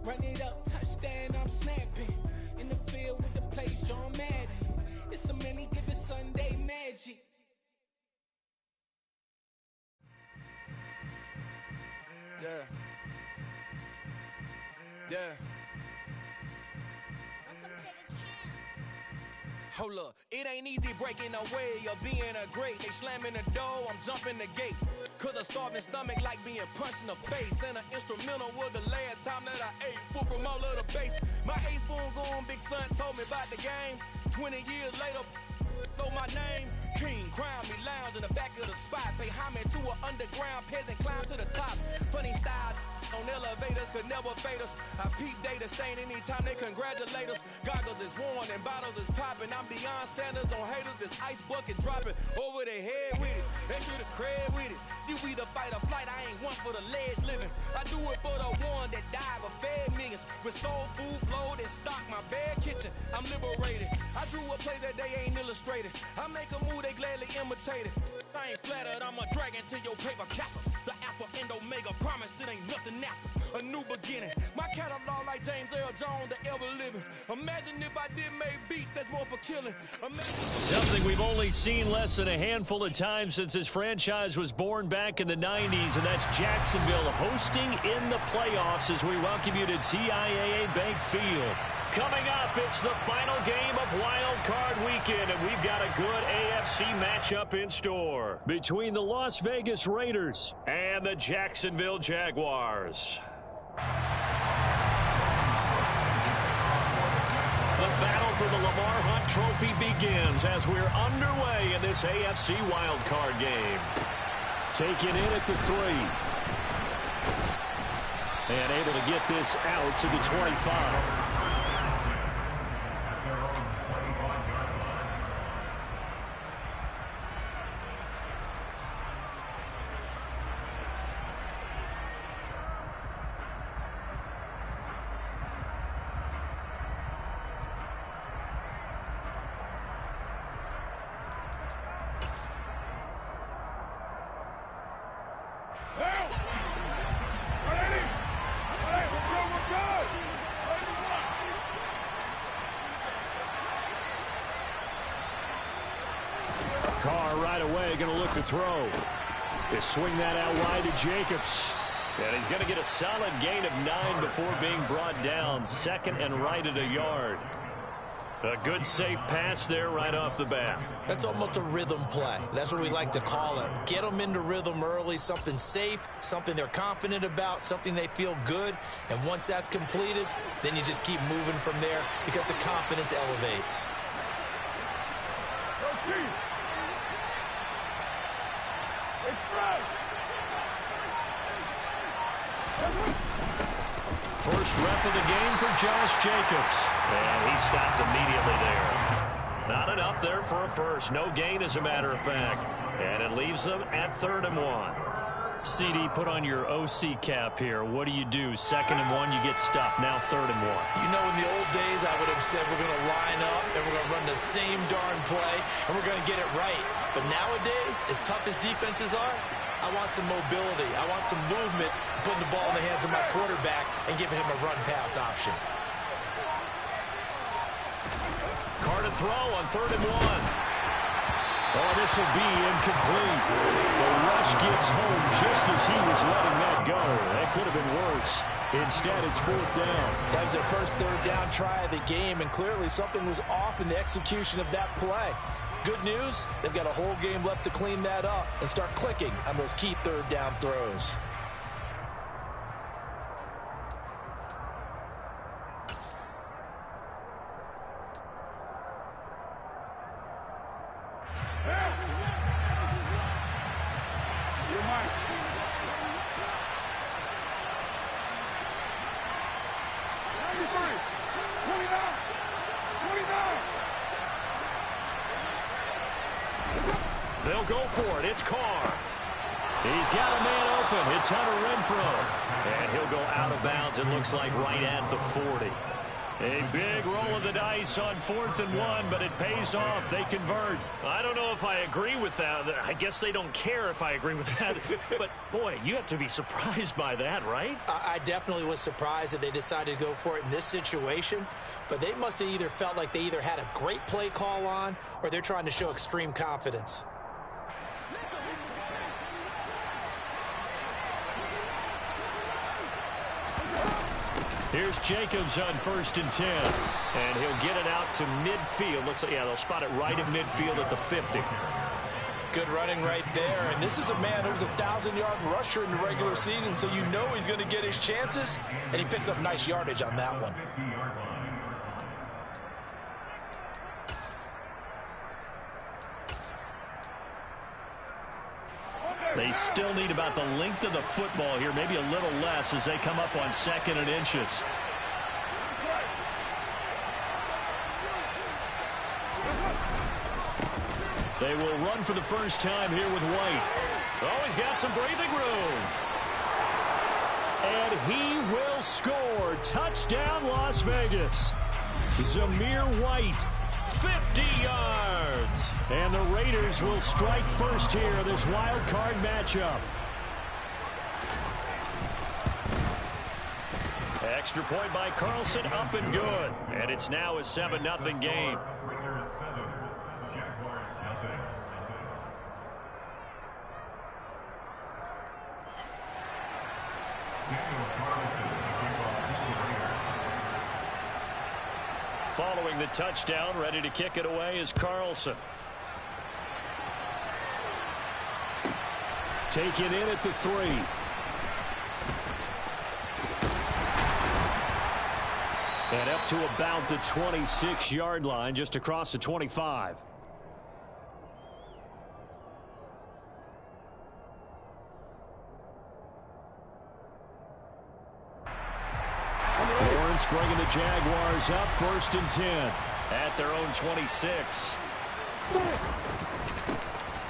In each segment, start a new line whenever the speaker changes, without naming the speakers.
Run it up, touchdown, I'm snapping. In the field with the plays, John Madden. It's so many, give it Sunday magic.
Yeah. Yeah. Hold up, it ain't easy breaking away or being a great. They slamming the door, I'm jumping the gate. Cause a starving stomach like being punched in the face. And an instrumental was the last time that I ate. Food from all of the base. My ace boom going big son told me about the game. 20 years later, know my name. King, crown me, lounge in the back of the spot. Pay homage to an underground peasant, climb to the top. Funny style on elevators could never fade us. I peep data stain anytime they congratulate us. Goggles is worn and bottles is popping. I'm beyond Sanders, don't haters. This ice bucket dropping over their head with it. Extra the cred with it. You either fight or flight. I ain't one for the ledge living. I do it for the one that died but fed millions. With soul food flowed and stock my bad kitchen. I'm liberated. I drew a play that they ain't illustrated. I make a move they gladly imitate it. I ain't flattered. I'm a dragon to your paper castle. The Alpha and Omega promise it ain't nothing after a new beginning. My catalog like James Earl Jones, the ever living. Imagine if I did make beats that's more for killing.
Something we've only seen less than a handful of times since this franchise was born back in the 90s, and that's Jacksonville hosting in the playoffs as we welcome you to TIAA Bank Field. Coming up, it's the final game of Wild Card Weekend, and we've got a good AFC matchup in store between the Las Vegas Raiders and the Jacksonville Jaguars. The battle for the Lamar Hunt Trophy begins as we're underway in this AFC Wild Card game. Taken in at the 3. And able to get this out to the 25. Carr right away going to look to throw. They swing that out wide to Jacobs. And he's going to get a solid gain of 9 before being brought down. Second and right at a yard. A good safe pass there right off the bat.
That's almost a rhythm play. That's what we like to call it. Get them into rhythm early, something safe, something they're confident about, something they feel good. And once that's completed, then you just keep moving from there because the confidence elevates.
First rep of the game for Josh Jacobs. And he stopped immediately there. Not enough there for a first. No gain, as a matter of fact. And it leaves them at 3rd and 1. CD, put on your OC cap here. What do? 2nd and 1, you get stuffed. Now 3rd and 1.
You know, in the old days, I would have said we're going to line up and we're going to run the same darn play and we're going to get it right. But nowadays, as tough as defenses are, I want some mobility. I want some movement, putting the ball in the hands of my quarterback and giving him a run-pass option.
Carr to throw on 3rd and 1. Oh, this will be incomplete. The rush gets home just as he was letting that go. That could have been worse. Instead, it's 4th down.
That was their first 3rd down try of the game, and clearly something was off in the execution of that play. Good news, they've got a whole game left to clean that up and start clicking on those key 3rd down throws.
They'll go for it. It's Carr. He's got a man open. It's Hunter Renfrow. And he'll go out of bounds, it looks like, right at the 40. A big roll of the dice on 4th and 1, but it pays off. They convert. I don't know if I agree with that. I guess they don't care if I agree with that. But, boy, you have to be surprised by that, right?
I definitely was surprised that they decided to go for it in this situation. But they must have either felt like they either had a great play call on or they're trying to show extreme confidence.
Here's Jacobs on 1st and 10. And he'll get it out to midfield. Looks like, yeah, they'll spot it right at midfield at the 50.
Good running right there. And this is a man who was a 1,000-yard rusher in the regular season, so you know he's going to get his chances. And he picks up nice yardage on that one.
They still need about the length of the football here, maybe a little less as they come up on 2nd and inches. They will run for the first time here with White. Oh, he's got some breathing room. And he will score. Touchdown, Las Vegas. Zamir White, 50 yards. And the Raiders will strike first here, this wild card matchup. Extra point by Carlson, up and good. And it's now a 7-0 game. Following the touchdown, ready to kick it away is Carlson. Taken in at the 3. And up to about the 26-yard line, just across the 25. Lawrence bringing the Jaguars up 1st and 10 at their own 26.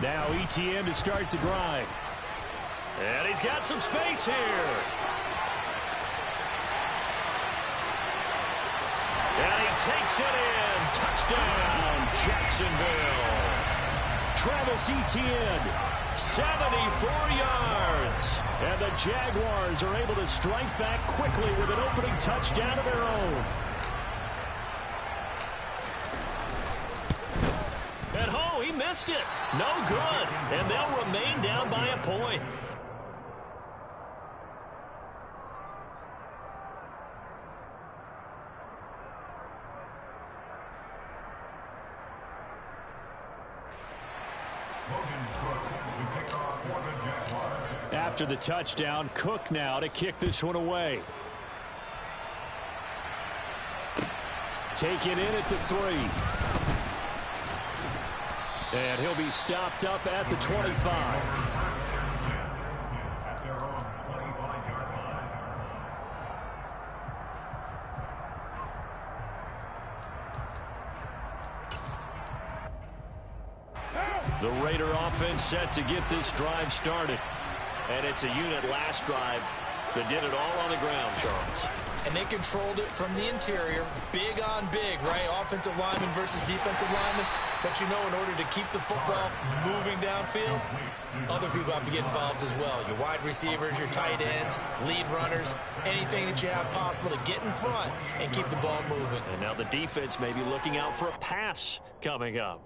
Now ETN to start the drive. And he's got some space here. And he takes it in. Touchdown, Jacksonville. Travis Etienne, 74 yards. And the Jaguars are able to strike back quickly with an opening touchdown of their own. And oh, he missed it. No good. And they'll remain down by a point. After the touchdown, Cook now to kick this one away. Taken in at the 3. And he'll be stopped up at the 25. The Raider offense set to get this drive started. And it's a unit last drive that did it all on the ground, Charles.
And they controlled it from the interior. Big on big, right? Offensive lineman versus defensive lineman. But you know, in order to keep the football moving downfield, other people have to get involved as well. Your wide receivers, your tight ends, lead runners, anything that you have possible to get in front and keep the ball moving.
And now the defense may be looking out for a pass coming up.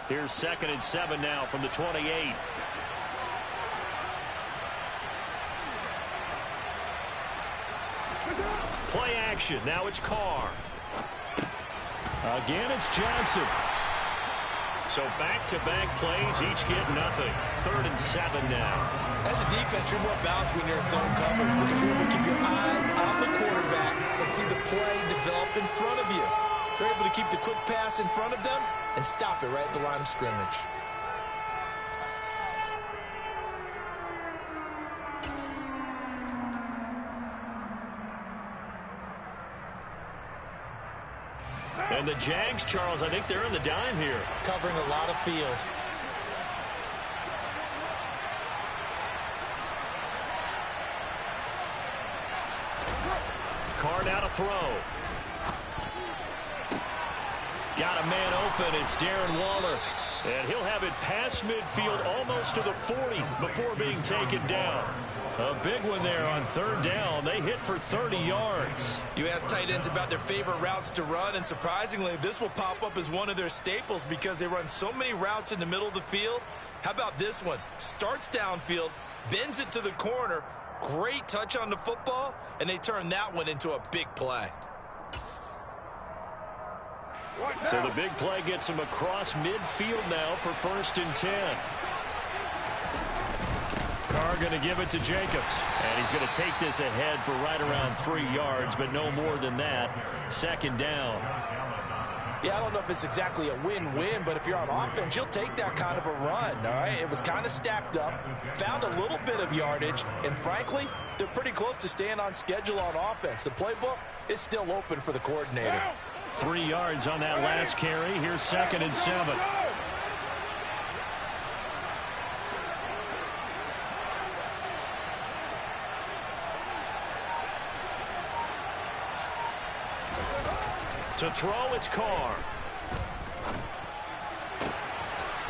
Here's 2nd and 7 now from the 28. Play action. Now it's Carr. Again, it's Johnson. So back-to-back plays, each get nothing. 3rd and 7 now.
As a defense, you're more balanced when you're in zone coverage because you're able to keep your eyes on the quarterback and see the play develop in front of you. They're able to keep the quick pass in front of them and stop it right at the line of scrimmage.
And the Jags, Charles, I think they're in the dime here.
Covering a lot of field.
Carr now to throw. Got a man open. It's Darren Waller. And he'll have it past midfield almost to the 40 before being taken down. A big one there on third down. They hit for 30 yards.
You ask tight ends about their favorite routes to run, and surprisingly, this will pop up as one of their staples because they run so many routes in the middle of the field. How about this one? Starts downfield, bends it to the corner, great touch on the football, and they turn that one into a big play.
So the big play gets him across midfield now for 1st and 10. Carr going to give it to Jacobs. And he's going to take this ahead for right around 3 yards, but no more than that. 2nd down.
Yeah, I don't know if it's exactly a win-win, but if you're on offense, you'll take that kind of a run, all right? It was kind of stacked up, found a little bit of yardage, and frankly, they're pretty close to staying on schedule on offense. The playbook is still open for the coordinator.
3 yards on that last carry. Here's 2nd and 7. To throw, it's Carr.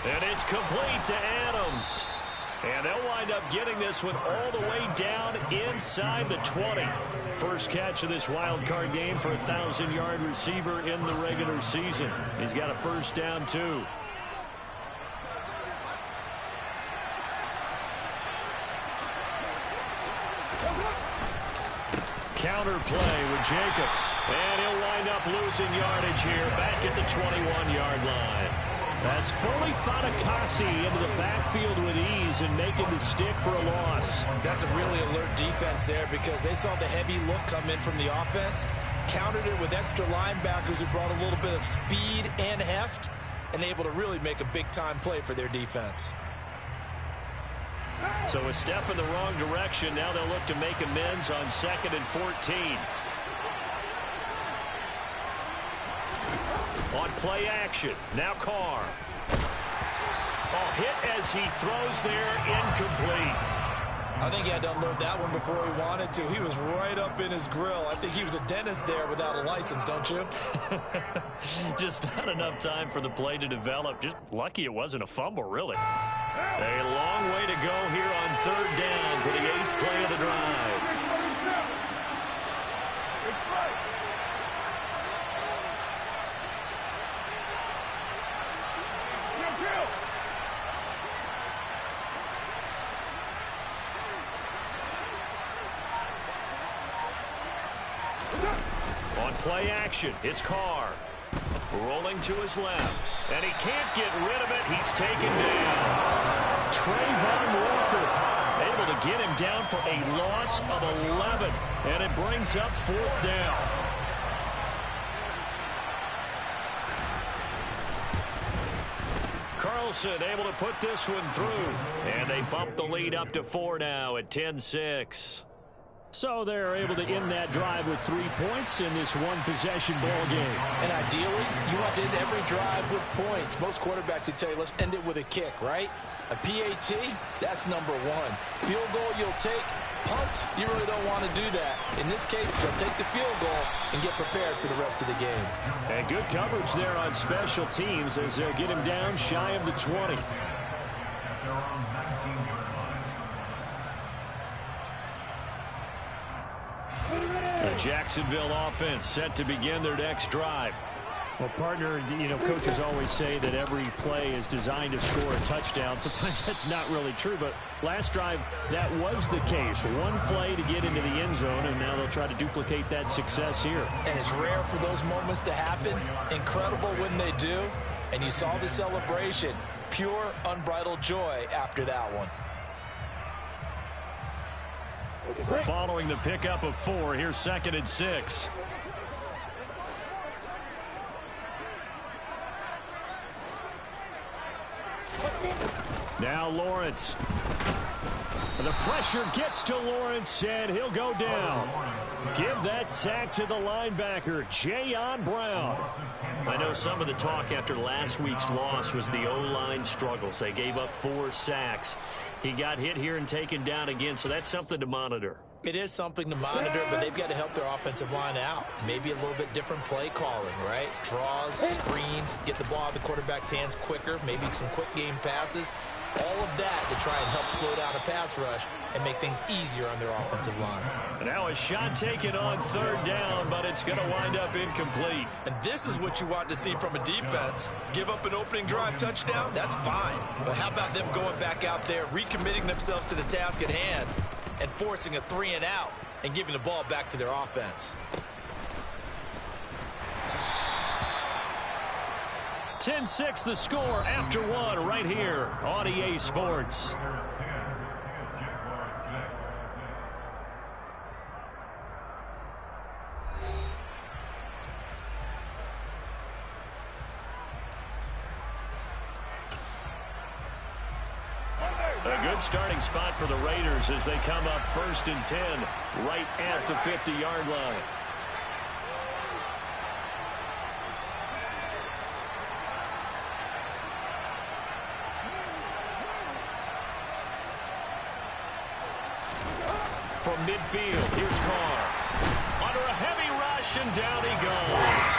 And it's complete to Adams. And they'll wind up getting this one all the way down inside the 20. First catch of this wild card game for a 1,000-yard receiver in the regular season. He's got a first down, too. Counter play with Jacobs. And he'll wind up losing yardage here back at the 21-yard line. That's fully Fatukasi into the backfield with ease and making the stick for a loss.
That's a really alert defense there because they saw the heavy look come in from the offense, countered it with extra linebackers who brought a little bit of speed and heft, and able to really make a big-time play for their defense.
So a step in the wrong direction. Now they'll look to make amends on 2nd and 14. On play action, now Carr. Oh, hit as he throws there, incomplete.
I think he had to unload that one before he wanted to. He was right up in his grill. I think he was a dentist there without a license, don't you?
Just not enough time for the play to develop. Just lucky it wasn't a fumble, really. A long way to go here on 3rd down for the 8th play of the drive. On play action, it's Carr. Rolling to his left. And he can't get rid of it. He's taken down. Trayvon Walker able to get him down for a loss of 11. And it brings up 4th down. Carlson able to put this one through. And they bump the lead up to 4 now at 10-6. So they're able to end that drive with 3 points in this one-possession ball game.
And ideally, you want to end every drive with points. Most quarterbacks would tell you, let's end it with a kick, right? A PAT, that's number 1. Field goal you'll take. Punts, you really don't want to do that. In this case, they'll take the field goal and get prepared for the rest of the game.
And good coverage there on special teams as they'll get him down shy of the 20. The Jacksonville offense set to begin their next drive. Well, partner, coaches always say that every play is designed to score a touchdown. Sometimes that's not really true, but last drive, that was the case. One play to get into the end zone, and now they'll try to duplicate that success here.
And it's rare for those moments to happen. Incredible when they do. And you saw the celebration. Pure, unbridled joy after that one.
Following the pickup of 4, here's 2nd and 6. Now Lawrence. The pressure gets to Lawrence, and he'll go down. Give that sack to the linebacker, Jayon Brown. I know some of the talk after last week's loss was the O-line struggles. They gave up 4 sacks. He got hit here and taken down again, so that's something to monitor.
It is something to monitor, but they've got to help their offensive line out. Maybe a little bit different play calling, right? Draws, screens, get the ball out of the quarterback's hands quicker, maybe some quick game passes. All of that to try and help slow down a pass rush and make things easier on their offensive line.
Now a shot taken on 3rd down, but it's going to wind up incomplete.
And this is what you want to see from a defense. Give up an opening drive touchdown, that's fine. But how about them going back out there, recommitting themselves to the task at hand, and forcing a 3-and-out and giving the ball back to their offense.
10-6 the score after 1 right here on EA Sports. A good starting spot for the Raiders as they come up 1st and 10 right at the 50-yard line. From midfield, here's Carr. Under a heavy rush, and down he goes.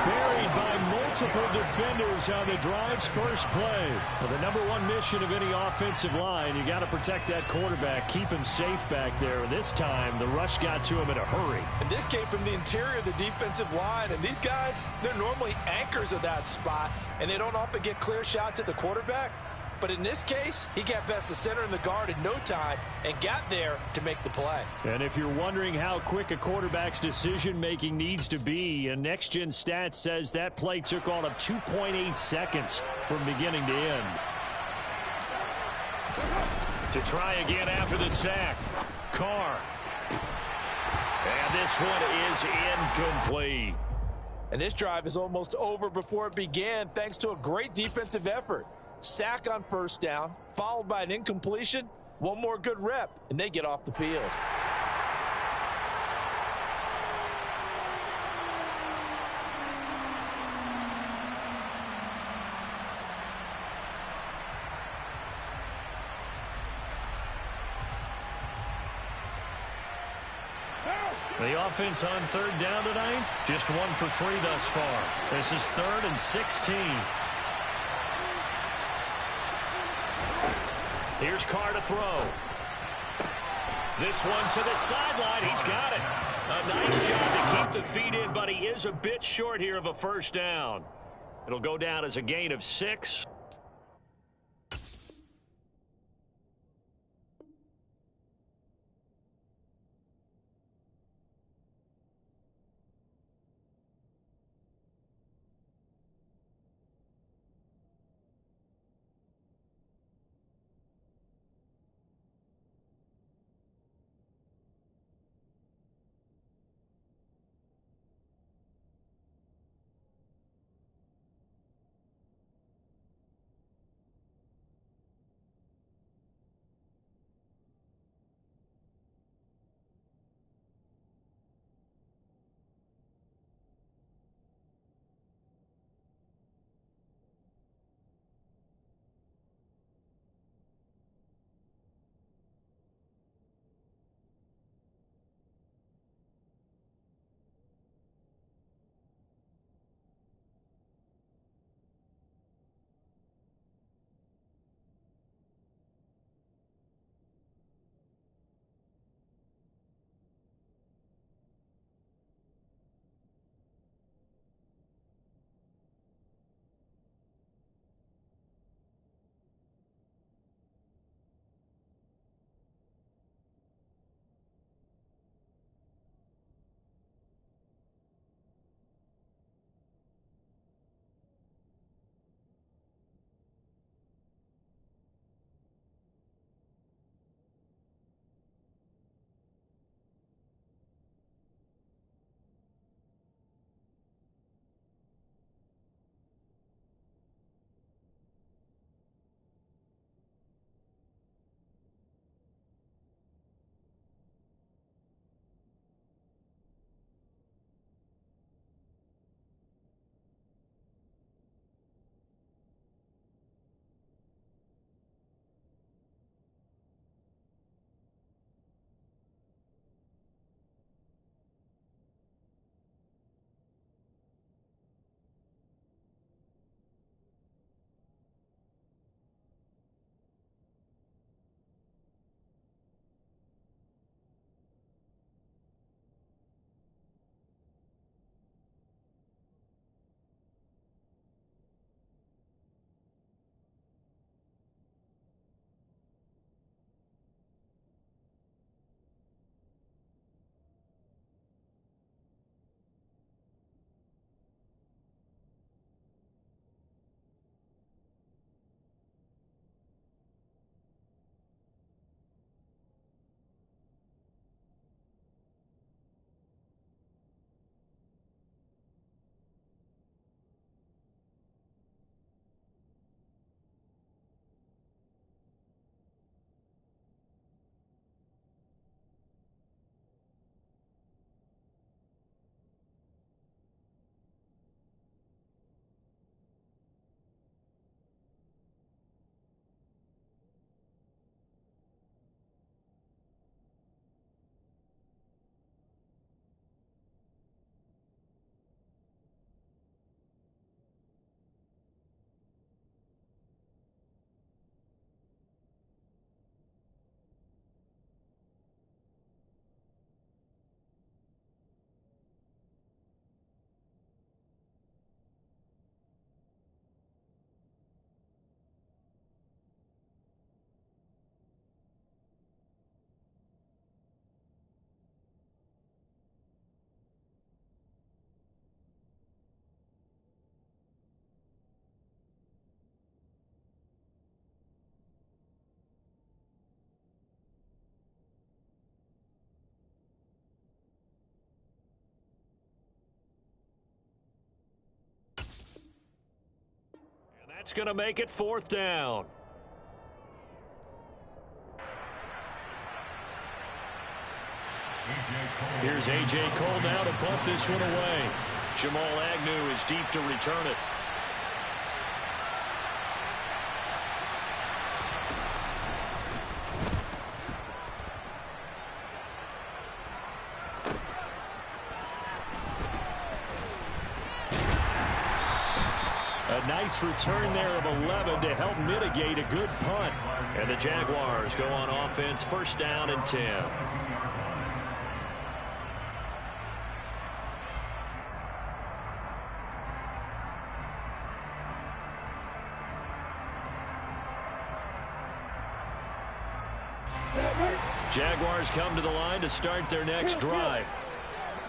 Buried by multiple defenders on the drive's first play. Well, the #1 mission of any offensive line, you got to protect that quarterback, keep him safe back there. This time, the rush got to him in a hurry.
And this came from the interior of the defensive line, and these guys, they're normally anchors of that spot, and they don't often get clear shots at the quarterback. But in this case, he got past the center and the guard in no time and got there to make the play.
And if you're wondering how quick a quarterback's decision-making needs to be, a next-gen stat says that play took all of 2.8 seconds from beginning to end. To try again after the sack, Carr. And this one is incomplete.
And this drive is almost over before it began thanks to a great defensive effort. Sack on 1st down, followed by an incompletion. One more good rep, and they get off the field.
The offense on 3rd down tonight, just 1 for 3 thus far. This is 3rd and 16. Here's Carr to throw. This one to the sideline. He's got it. A nice job to keep the feet in, but he is a bit short here of a 1st down. It'll go down as a gain of 6. That's going to make it 4th down. Here's A.J. Cole now to punt this one away. Jamal Agnew is deep to return it. A nice return there of 11 to help mitigate a good punt. And the Jaguars go on offense, 1st down and 10. Jaguars come to the line to start their next drive.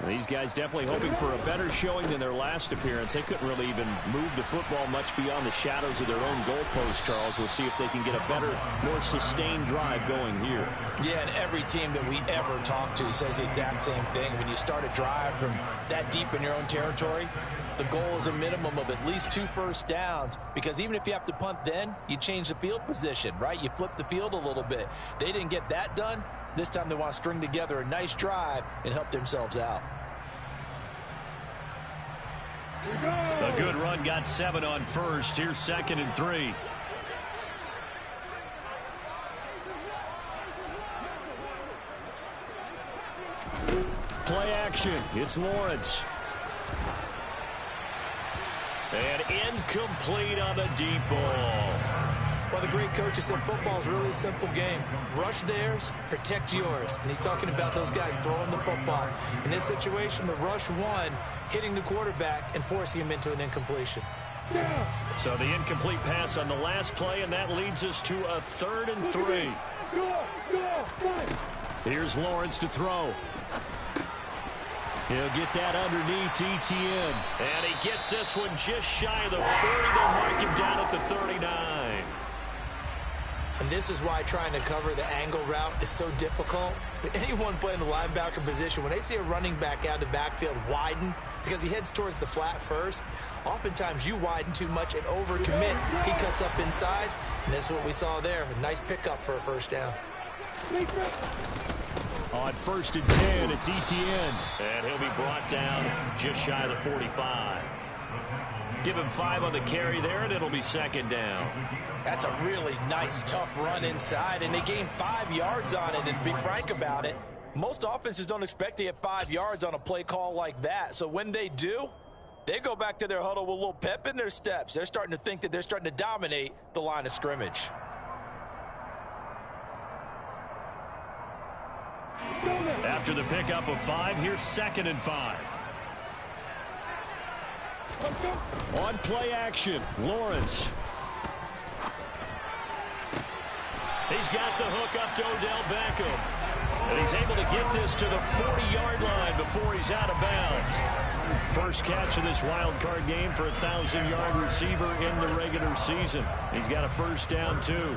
These guys definitely hoping for a better showing than their last appearance. They couldn't really even move the football much beyond the shadows of their own goalpost, Charles. We'll see if they can get a better, more sustained drive going here.
Yeah, and every team that we ever talk to says the exact same thing. When you start a drive from that deep in your own territory, the goal is a minimum of at least 2 first downs, because even if you have to punt then, you change the field position, right? You flip the field a little bit. They didn't get that done. This time they want to string together a nice drive and help themselves out.
A good run got 7 on first. Here's 2nd and 3. Play action. It's Lawrence. And incomplete on the deep ball.
Well, the great coach has said football is really a simple game. Rush theirs, protect yours. And he's talking about those guys throwing the football. In this situation, the rush won, hitting the quarterback and forcing him into an incompletion.
So the incomplete pass on the last play, and that leads us to a 3rd and 3. Here's Lawrence to throw. He'll get that underneath Etienne. And he gets this one just shy of the 40. They'll mark him down at the 39.
And this is why trying to cover the angle route is so difficult. Anyone playing the linebacker position, when they see a running back out of the backfield widen because he heads towards the flat first, oftentimes you widen too much and overcommit. He cuts up inside, and that's what we saw there. A nice pickup for a 1st down.
On 1st and 10, it's Etienne. And he'll be brought down just shy of the 45. Give him 5 on the carry there, and it'll be 2nd down.
That's a really nice, tough run inside, and they gained 5 yards on it. And to be frank about it, most offenses don't expect to get 5 yards on a play call like that. So when they do, they go back to their huddle with a little pep in their steps. They're starting to think that they're starting to dominate the line of scrimmage.
After the pickup of 5, here's 2nd and 5. On play action, Lawrence. He's got the hook up to Odell Beckham. And he's able to get this to the 40-yard line before he's out of bounds. First catch of this wild card game for a 1,000-yard receiver in the regular season. He's got a 1st down, too.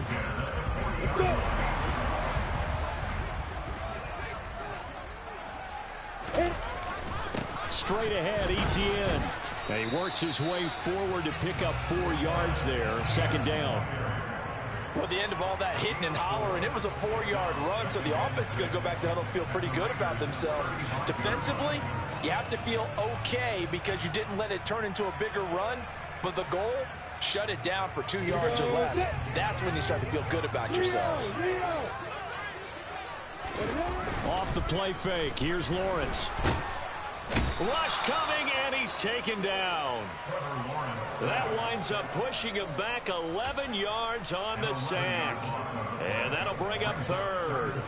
Straight ahead, Etienne. And he works his way forward to pick up 4 yards there. 2nd down.
Well, at the end of all that hitting and hollering, it was a 4-yard run, so the offense is going to go back to huddle and feel pretty good about themselves. Defensively, you have to feel okay because you didn't let it turn into a bigger run, but the goal, shut it down for 2 yards or less. That's when you start to feel good about yourselves.
Off the play fake, here's Lawrence. Rush coming, and he's taken down. That winds up pushing him back 11 yards on the sack. And that'll bring up 3rd.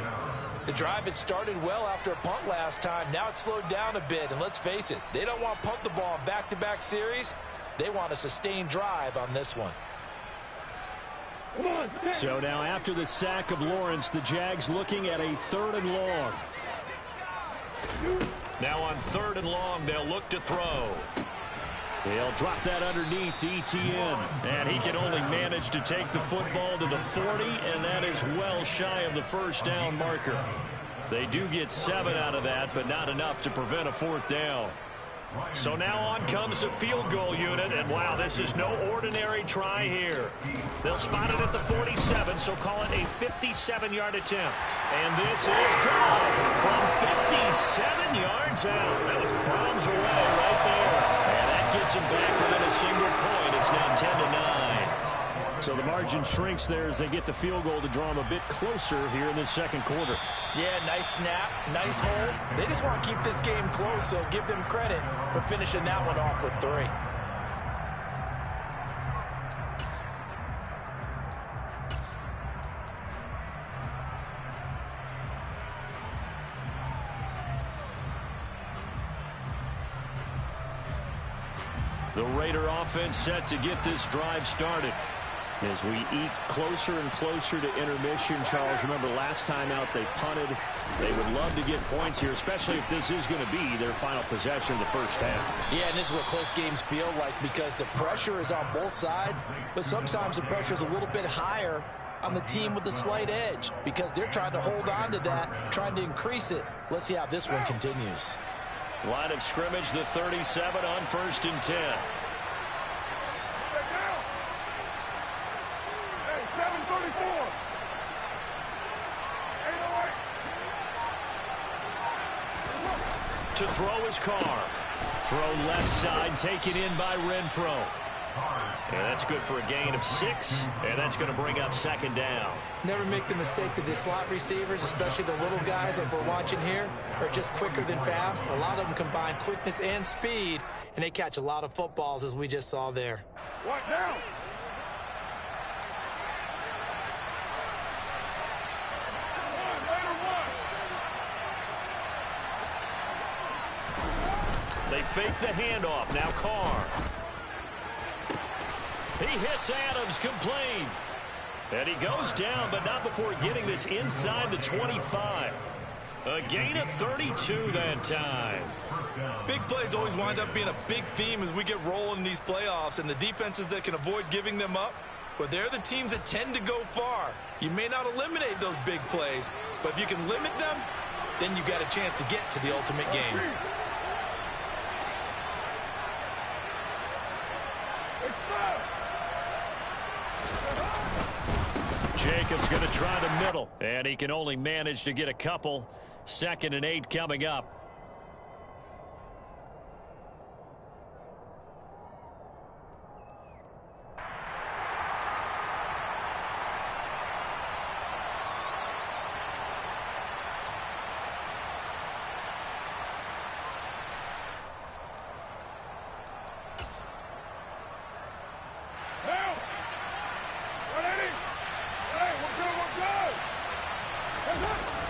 The drive had started well after a punt last time. Now it's slowed down a bit, and let's face it, they don't want to punt the ball in back-to-back series. They want a sustained drive on this one.
So now after the sack of Lawrence, the Jags looking at a 3rd and long. Now on 3rd and long, they'll look to throw. He'll drop that underneath to Etienne. And he can only manage to take the football to the 40, and that is well shy of the 1st down marker. They do get 7 out of that, but not enough to prevent a 4th down. So now on comes the field goal unit, and wow, this is no ordinary try here. They'll spot it at the 47, so call it a 57-yard attempt. And this is good from 57 yards out. That was bombs away right there. And that gets them back within a single point. It's now 10-9. So the margin shrinks there as they get the field goal to draw them a bit closer here in this second quarter.
Yeah, nice snap, nice hold. They just want to keep this game close, so give them credit for finishing that one off with 3.
The Raider offense set to get this drive started. As we eat closer and closer to intermission, Charles, remember last time out they punted. They would love to get points here, especially if this is going to be their final possession of the first half.
Yeah, and this is what close games feel like because the pressure is on both sides, but sometimes the pressure is a little bit higher on the team with the slight edge because they're trying to hold on to that, trying to increase it. Let's see how this one continues.
Line of scrimmage, the 37 on 1st and 10. To throw his car. Throw left side, taken in by Renfro. And that's good for a gain of 6, and that's going to bring up 2nd down.
Never make the mistake that the slot receivers, especially the little guys like we're watching here, are just quicker than fast. A lot of them combine quickness and speed, and they catch a lot of footballs as we just saw there.
What now?
They fake the handoff. Now Carr. He hits Adams complete. And he goes down, but not before getting this inside the 25. A gain of 32 that time.
Big plays always wind up being a big theme as we get rolling in these playoffs, and the defenses that can avoid giving them up, but they're the teams that tend to go far. You may not eliminate those big plays, but if you can limit them, then you got a chance to get to the ultimate game.
Jacobs going to try the middle, and he can only manage to get a couple. 2nd and 8 coming up.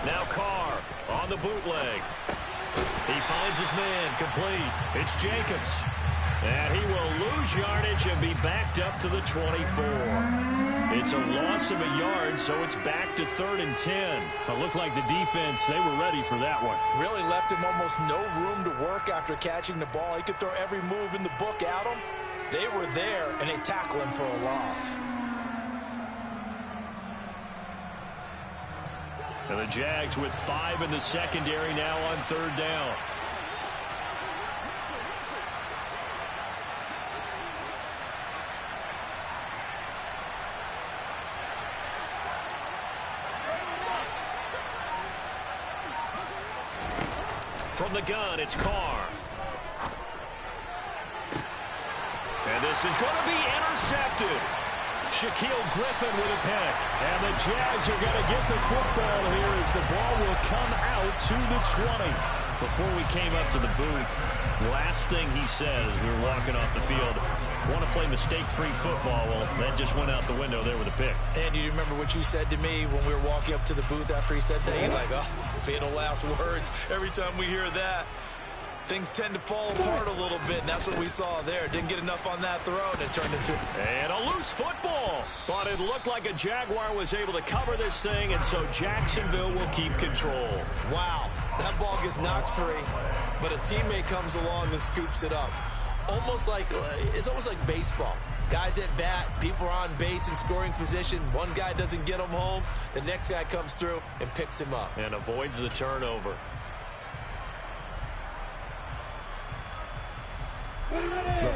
Now Carr on the bootleg. He finds his man complete. It's Jacobs. And he will lose yardage and be backed up to the 24. It's a loss of a yard, so it's back to 3rd and 10. It looked like the defense, they were ready for that one.
Really left him almost no room to work after catching the ball. He could throw every move in the book at him. They were there, and they tackle him for a loss.
And the Jags with 5 in the secondary now on 3rd down. From the gun, it's Carr. And this is going to be intercepted. Shaquille Griffin with a pick. And the Jags are going to get the football here as the ball will come out to the 20. Before we came up to the booth, last thing he said as we were walking off the field, want to play mistake-free football. Well, that just went out the window there with a pick.
And do you remember what you said to me when we were walking up to the booth after he said that? You're like, oh, fatal last words. Every time we hear that, things tend to fall apart a little bit, and that's what we saw there. Didn't get enough on that throw, and it turned into...
And a loose football. But it looked like a Jaguar was able to cover this thing, and so Jacksonville will keep control.
Wow, that ball gets knocked free, but a teammate comes along and scoops it up. It's almost like baseball. Guys at bat, people are on base in scoring position. One guy doesn't get him home. The next guy comes through and picks him up.
And avoids the turnover.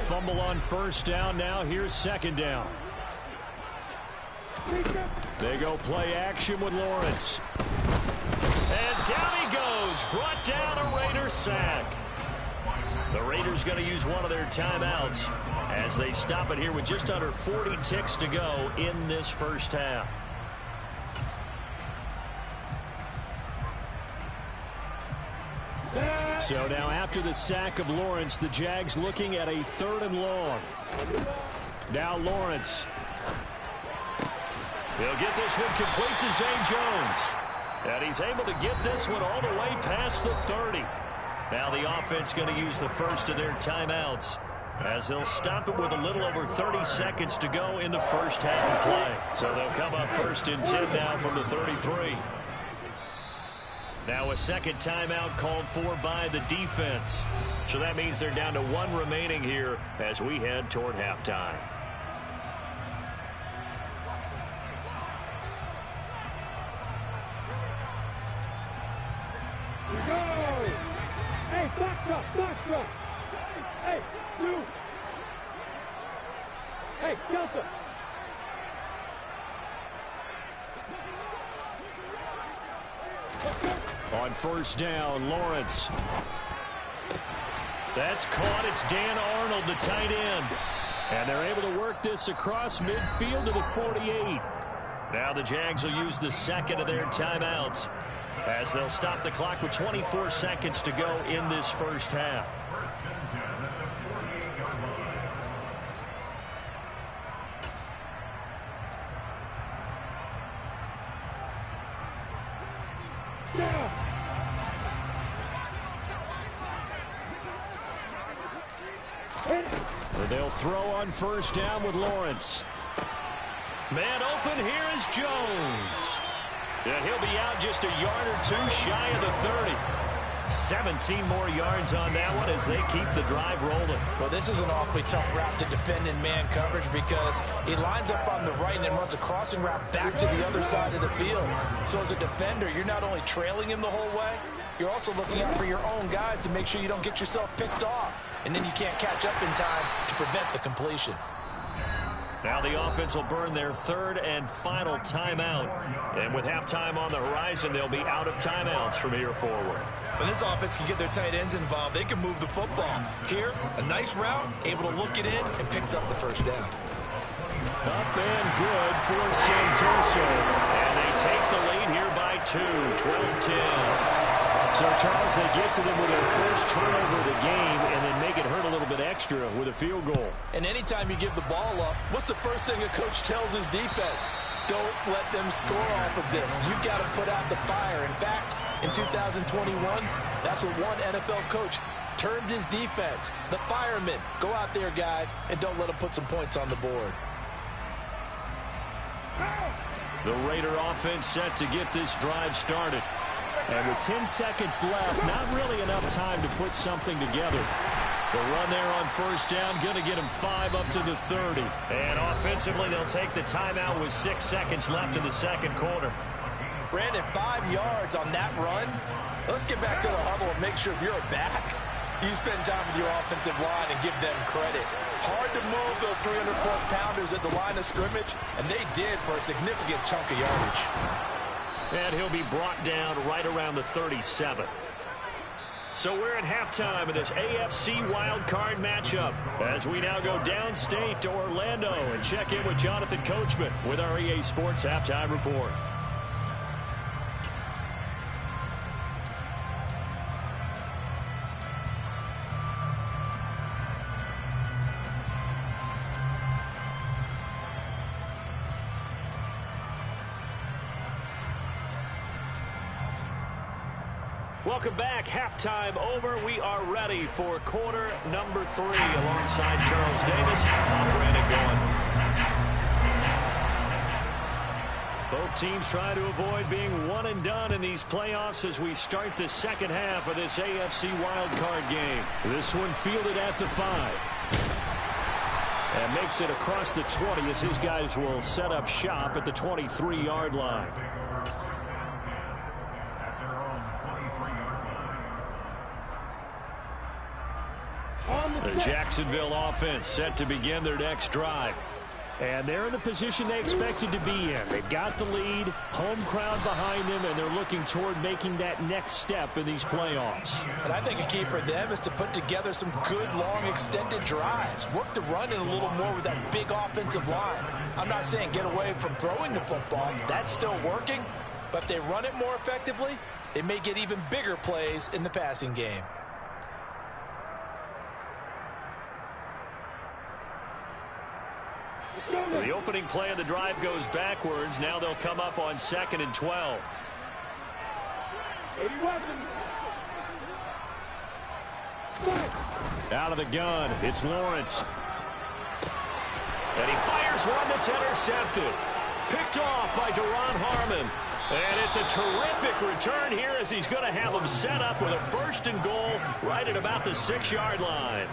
fumble on first down. Now here's second down. They go play action with Lawrence. And down he goes. Brought down a Raider sack. The Raiders going to use one of their timeouts as they stop it here with just under 40 ticks to go in this first half. So now after the sack of Lawrence, the Jags looking at a 3rd and long. Now Lawrence. He'll get this one complete to Zay Jones. And he's able to get this one all the way past the 30. Now the offense going to use the first of their timeouts as they'll stop it with a little over 30 seconds to go in the first half of play. So they'll come up 1st and 10 now from the 33. Now a second timeout called for by the defense. So that means they're down to 1 remaining here as we head toward halftime.
Hey, box up. Hey, you. Hey, Delta.
On first down, Lawrence. That's caught. It's Dan Arnold, the tight end. And they're able to work this across midfield to the 48. Now the Jags will use the second of their timeouts as they'll stop the clock with 24 seconds to go in this first half. And they'll throw on first down with Lawrence. Man open, here is Jones. And he'll be out just a yard or two shy of the 30. 17 more yards on that one as they keep the drive rolling.
Well, this is an awfully tough route to defend in man coverage because he lines up on the right and then runs a crossing route back to the other side of the field. So as a defender, you're not only trailing him the whole way, you're also looking out for your own guys to make sure you don't get yourself picked off. And then you can't catch up in time to prevent the completion.
Now the offense will burn their 3rd and final timeout. And with halftime on the horizon, they'll be out of timeouts from here forward.
When this offense can get their tight ends involved, they can move the football. Here, a nice route, able to look it in, and picks up the first down.
Up and good for Santoso. And they take the lead here by 2, 12-10. So, Charles, they get to them with their first turnover of the game and then make it hurt a little bit extra with a field goal.
And anytime you give the ball up, what's the first thing a coach tells his defense? Don't let them score off of this. You've got to put out the fire. In fact, in 2021, that's what one NFL coach termed his defense. The firemen. Go out there, guys, and don't let them put some points on the board.
The Raider offense set to get this drive started. And with 10 seconds left, not really enough time to put something together. The run there on first down, going to get him 5 up to the 30. And offensively, they'll take the timeout with 6 seconds left in the second quarter.
Brandon, 5 yards on that run. Let's get back to the huddle and make sure if you're a back, you spend time with your offensive line and give them credit. Hard to move those 300-plus pounders at the line of scrimmage, and they did for a significant chunk of yardage.
And he'll be brought down right around the 37. So we're at halftime of this AFC wildcard matchup as we now go downstate to Orlando and check in with Jonathan Coachman with our EA Sports Halftime Report. Welcome back. Halftime over. We are ready for quarter number 3 alongside Charles Davis. I'm Brandon Goen. Both teams trying to avoid being one and done in these playoffs as we start the second half of this AFC wildcard game. This one fielded at the 5. And makes it across the 20 as his guys will set up shop at the 23-yard line. The Jacksonville offense set to begin their next drive. And they're in the position they expected to be in. They've got the lead, home crowd behind them, and they're looking toward making that next step in these playoffs.
And I think a key for them is to put together some good, long, extended drives. Work the run in a little more with that big offensive line. I'm not saying get away from throwing the football. That's still working. But if they run it more effectively, they may get even bigger plays in the passing game.
So the opening play of the drive goes backwards. Now they'll come up on 2nd and 12. Out of the gun, it's Lawrence. And he fires one that's intercepted. Picked off by Duron Harmon. And it's a terrific return here as he's going to have them set up with a 1st and goal right at about the 6-yard line.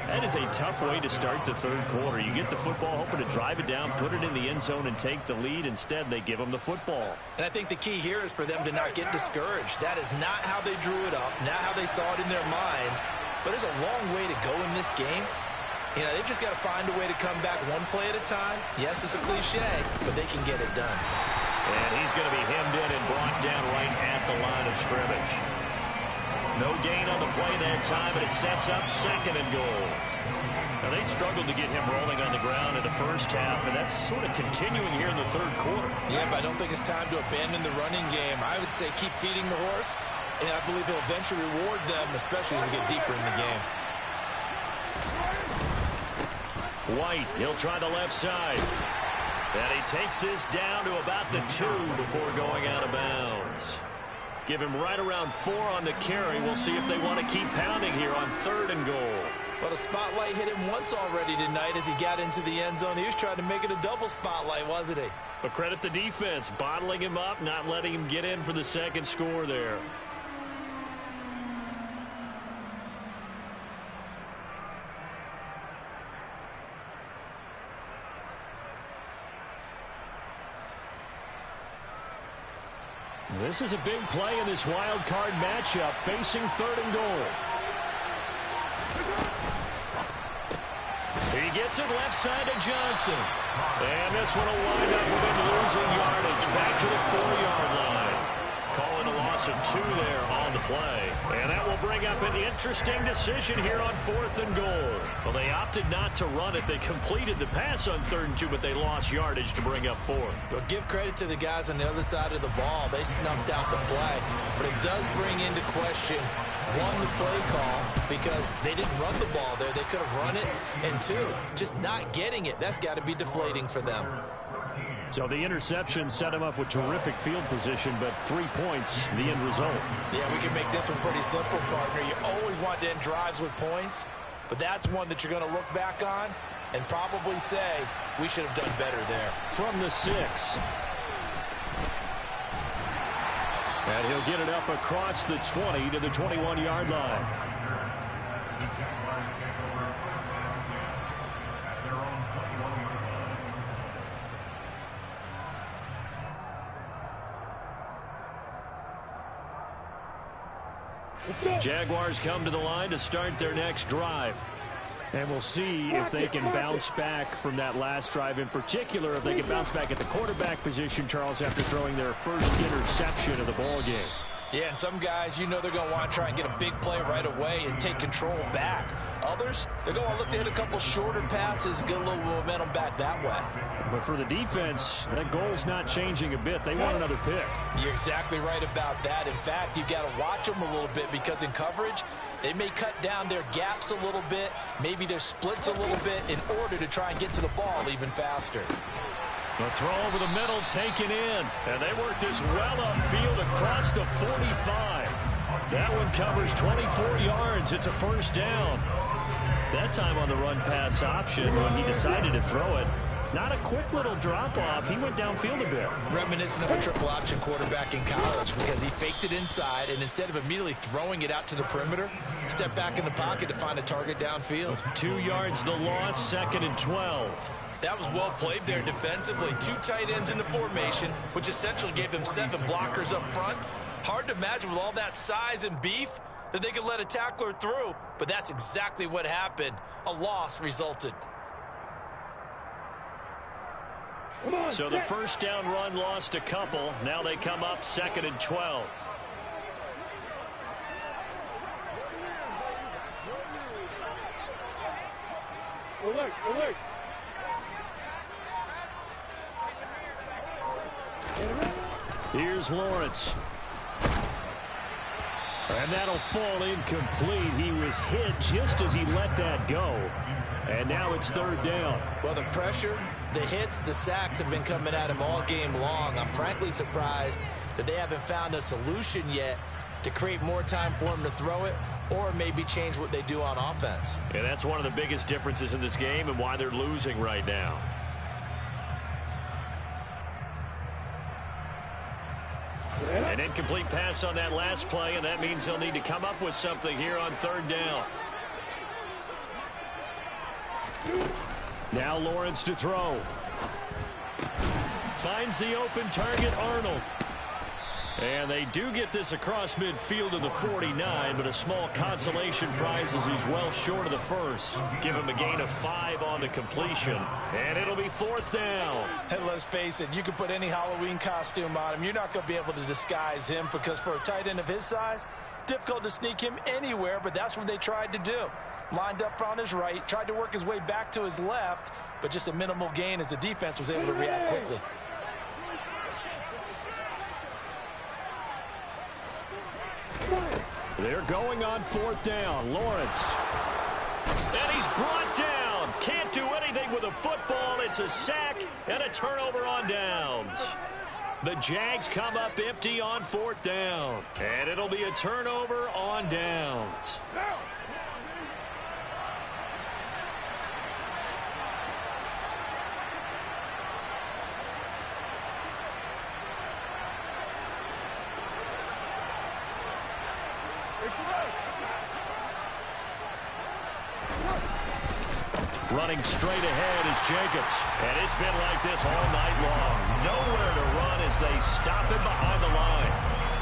That is a tough way to start the third quarter. You get the football, hoping to drive it down, put it in the end zone, and take the lead. Instead, they give them the football.
And I think the key here is for them to not get discouraged. That is not how they drew it up, not how they saw it in their minds. But there's a long way to go in this game. You know, they've just got to find a way to come back one play at a time. Yes, it's a cliche, but they can get it done.
And he's going to be hemmed in and brought down right at the line of scrimmage. No gain on the play that time, and it sets up 2nd and goal. Now, they struggled to get him rolling on the ground in the first half, and that's sort of continuing here in the third quarter.
Yeah, but I don't think it's time to abandon the running game. I would say keep feeding the horse, and I believe he'll eventually reward them, especially as we get deeper in the game.
White, he'll try the left side. And he takes this down to about the 2 before going out of bounds. Give him right around 4 on the carry. We'll see if they want to keep pounding here on 3rd and goal.
Well, the spotlight hit him once already tonight as he got into the end zone. He was trying to make it a double spotlight, wasn't he?
But credit the defense, bottling him up, not letting him get in for the 2nd score there. This is a big play in this wild card matchup, facing 3rd and goal. He gets it left side to Johnson. And this one will wind up with him losing yardage back to the 4-yard line. Calling a loss of 2 there on the play. And that will bring up an interesting decision here on 4th and goal. Well, they opted not to run it. They completed the pass on 3rd and 2, but they lost yardage to bring up 4.
But give credit to the guys on the other side of the ball. They snuffed out the play. But it does bring into question, 1, the play call, because they didn't run the ball there. They could have run it. And 2, just not getting it. That's got to be deflating for them.
So the interception set him up with terrific field position, but 3 points, the end result.
Yeah, we can make this one pretty simple, partner. You always want to end drives with points, but that's one that you're going to look back on and probably say, we should have done better there.
From the 6. And he'll get it up across the 20 to the 21-yard line. Jaguars come to the line to start their next drive. And we'll see if they can bounce back from that last drive. In particular, if they can bounce back at the quarterback position, Charles, after throwing their first interception of the ball game.
Yeah, and some guys, you know they're going to want to try and get a big play right away and take control back. Others, they're going to look to hit a couple shorter passes, get a little momentum back that way.
But for the defense, that goal's not changing a bit. They want another pick.
You're exactly right about that. In fact, you've got to watch them a little bit because in coverage, they may cut down their gaps a little bit, maybe their splits a little bit in order to try and get to the ball even faster.
The throw over the middle taken in. And they work this well upfield across the 45. That one covers 24 yards. It's a first down. That time on the run-pass option when he decided to throw it. Not a quick little drop-off. He went downfield a bit.
Reminiscent of a triple option quarterback in college because he faked it inside, and instead of immediately throwing it out to the perimeter, stepped back in the pocket to find a target downfield.
2 yards the loss, 2nd and 12.
That was well played there defensively. 2 tight ends in the formation, which essentially gave them 7 blockers up front. Hard to imagine with all that size and beef that they could let a tackler through, but that's exactly what happened. A loss resulted.
So the first down run lost a couple. Now they come up 2nd and 12.
Alert.
Here's Lawrence. And that'll fall incomplete. He was hit just as he let that go. And now it's 3rd down.
Well, the pressure, the hits, the sacks have been coming at him all game long. I'm frankly surprised that they haven't found a solution yet to create more time for him to throw it or maybe change what they do on offense.
And that's one of the biggest differences in this game and why they're losing right now. An incomplete pass on that last play, and that means they'll need to come up with something here on 3rd down. Now Lawrence to throw. Finds the open target, Arnold. And they do get this across midfield to the 49, but a small consolation prize as he's well short of the first. Give him a gain of 5 on the completion, and it'll be 4th down.
And let's face it, you can put any Halloween costume on him. You're not going to be able to disguise him because for a tight end of his size, difficult to sneak him anywhere, but that's what they tried to do. Lined up on his right, tried to work his way back to his left, but just a minimal gain as the defense was able to react quickly.
They're going on 4th down. Lawrence. And he's brought down. Can't do anything with a football. It's a sack and a turnover on downs. The Jags come up empty on 4th down. And it'll be a turnover on downs. Running straight ahead is Jacobs. And it's been like this all night long. Nowhere to run as they stop him behind the line.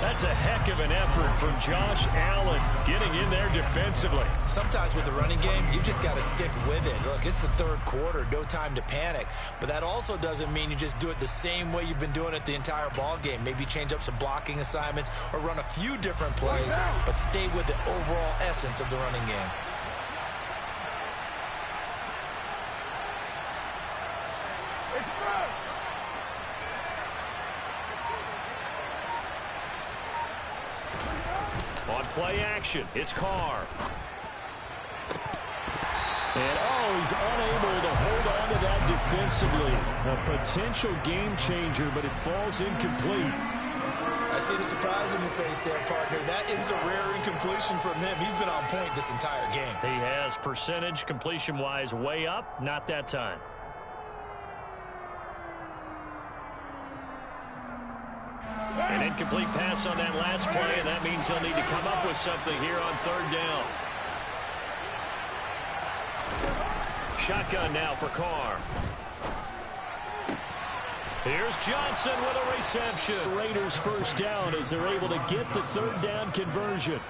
That's a heck of an effort from Josh Allen getting in there defensively.
Sometimes with the running game, you just got to stick with it. Look, it's the 3rd quarter, no time to panic. But that also doesn't mean you just do it the same way you've been doing it the entire ball game. Maybe change up some blocking assignments or run a few different plays, but stay with the overall essence of the running game.
On play action, it's Carr. And, he's unable to hold on to that defensively. A potential game changer, but it falls incomplete.
I see the surprise in your face there, partner. That is a rare incompletion from him. He's been on point this entire game.
He has percentage completion-wise way up, not that time. An incomplete pass on that last play, and that means he'll need to come up with something here on 3rd down. Shotgun now for Carr. Here's Johnson with a reception. Raiders first down as they're able to get the 3rd down conversion.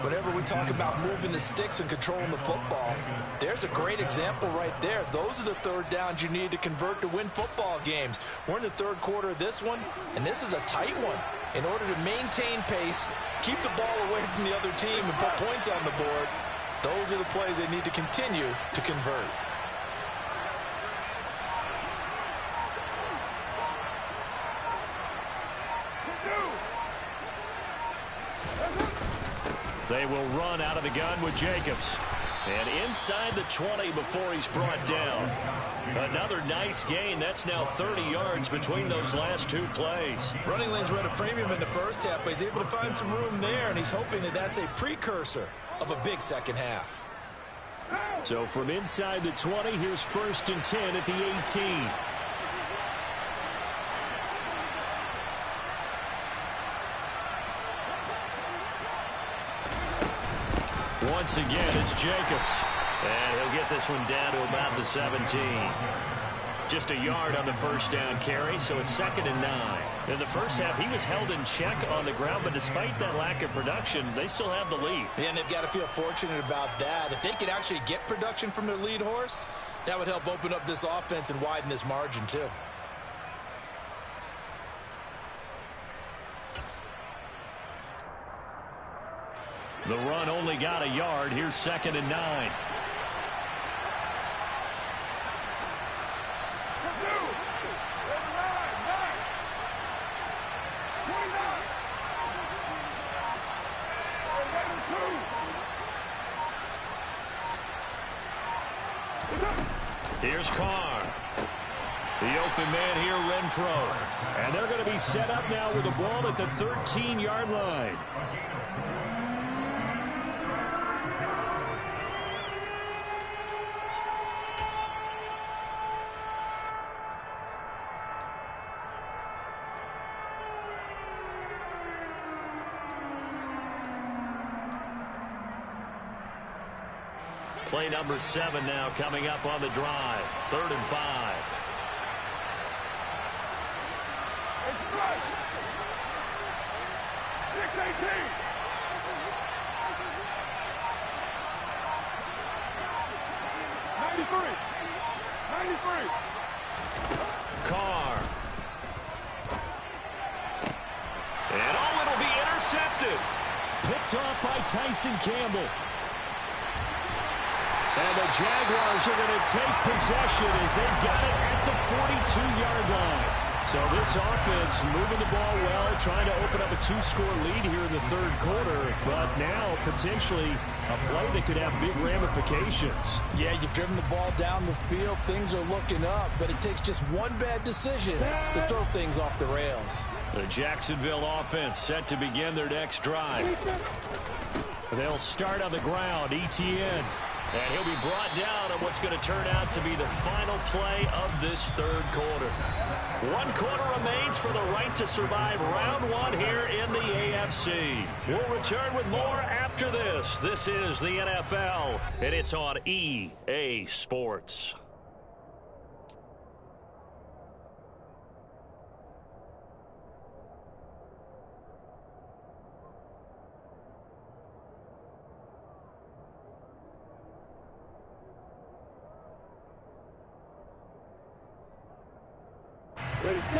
Whenever we talk about moving the sticks and controlling the football, there's a great example right there. Those are the 3rd downs you need to convert to win football games. We're in the 3rd quarter of this one, and this is a tight one. In order to maintain pace, keep the ball away from the other team, and put points on the board, those are the plays they need to continue to convert.
They will run out of the gun with Jacobs. And inside the 20 before he's brought down. Another nice gain. That's now 30 yards between those last 2 plays.
Running lanes were at a premium in the first half, but he's able to find some room there, and he's hoping that that's a precursor of a big second half.
So from inside the 20, here's 1st and 10 at the 18. Once again, it's Jacobs. And he'll get this one down to about the 17. just a yard on the first down carry, so it's 2nd and 9. In the first half, he was held in check on the ground, but despite that lack of production, they still have the lead.
Yeah, and they've got to feel fortunate about that. If they could actually get production from their lead horse, that would help open up this offense and widen this margin too.
The run only got a yard. Here's 2nd and 9. Here's Carr. The open man here, Renfro. And they're going to be set up now with the ball at the 13-yard line. Play number 7 now coming up on the drive. 3rd and 5.
It's right. 6-18.
Carr. And it'll be intercepted. Picked off by Tyson Campbell. And the Jaguars are going to take possession as they've got it at the 42-yard line. So this offense moving the ball well, trying to open up a 2-score lead here in the 3rd quarter. But now potentially a play that could have big ramifications.
Yeah, you've driven the ball down the field. Things are looking up, but it takes just one bad decision to throw things off the rails.
The Jacksonville offense set to begin their next drive. They'll start on the ground. Etienne. And he'll be brought down on what's going to turn out to be the final play of this 3rd quarter. 1 quarter remains for the right to survive round 1 here in the AFC. We'll return with more after this. This is the NFL, and it's on EA Sports.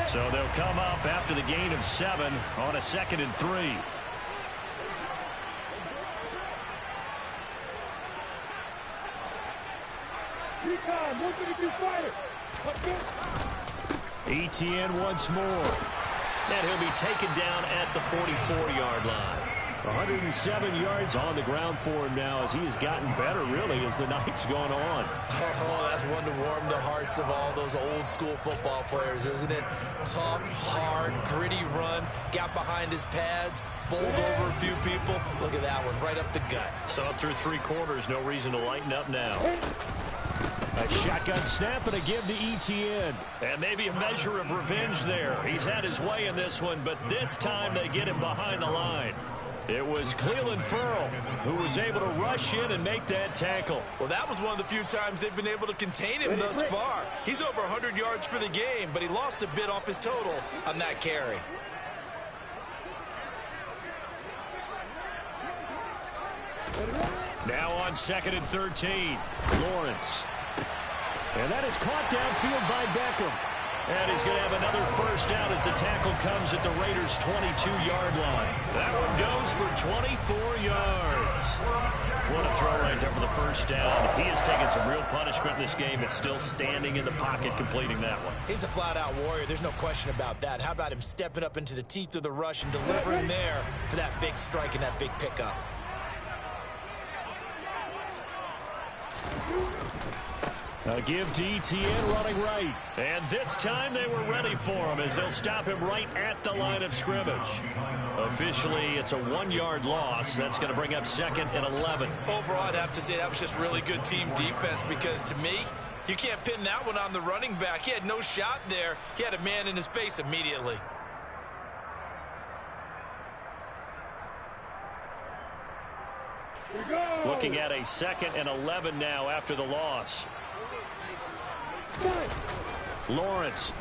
So they'll come up after the gain of 7 on a 2nd and 3. Etienne once more. And he'll be taken down at the 44-yard line. 107 yards on the ground for him now as he has gotten better, really, as the night's gone on.
Oh, that's one to warm the hearts of all those old-school football players, isn't it? Tough, hard, gritty run, got behind his pads, bowled over a few people. Look at that one, right up the gut.
So up through 3 quarters, no reason to lighten up now. A shotgun snap and a give to Etienne. And maybe a measure of revenge there. He's had his way in this one, but this time they get him behind the line. It was Clelin Ferrell who was able to rush in and make that tackle.
Well, that was one of the few times they've been able to contain him thus far. He's over 100 yards for the game, but he lost a bit off his total on that carry.
Now on 2nd and 13, Lawrence. And that is caught downfield by Beckham. And he's going to have another first down as the tackle comes at the Raiders' 22-yard line. That one goes for 24 yards. What a throw right there for the first down. He has taken some real punishment in this game and still standing in the pocket completing that one.
He's a flat-out warrior. There's no question about that. How about him stepping up into the teeth of the rush and delivering there for that big strike and that big pickup?
A give to Etienne running right. And this time they were ready for him as they'll stop him right at the line of scrimmage. Officially, it's a 1-yard loss. That's going to bring up 2nd and 11.
Overall, I'd have to say that was just really good team defense because to me, you can't pin that one on the running back. He had no shot there. He had a man in his face immediately.
Looking at a 2nd and 11 now after the loss. Lawrence.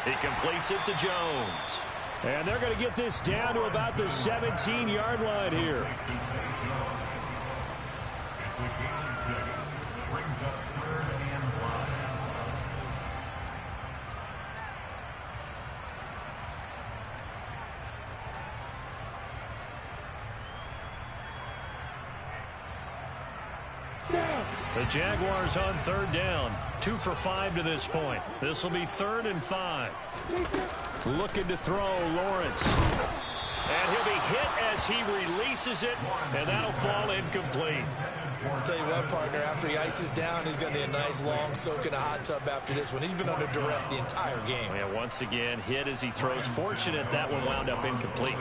He completes it to Jones. And they're going to get this down to about the 17-yard line here. The Jaguars on third down. 2 for 5 to this point. This will be 3rd and 5. Looking to throw, Lawrence. And he'll be hit as he releases it, and that'll fall incomplete.
I'll tell you what, partner, after he ices down, he's going to need a nice long soak in a hot tub after this one. He's been under duress the entire game.
Yeah, once again, hit as he throws. Fortunate that one wound up incomplete.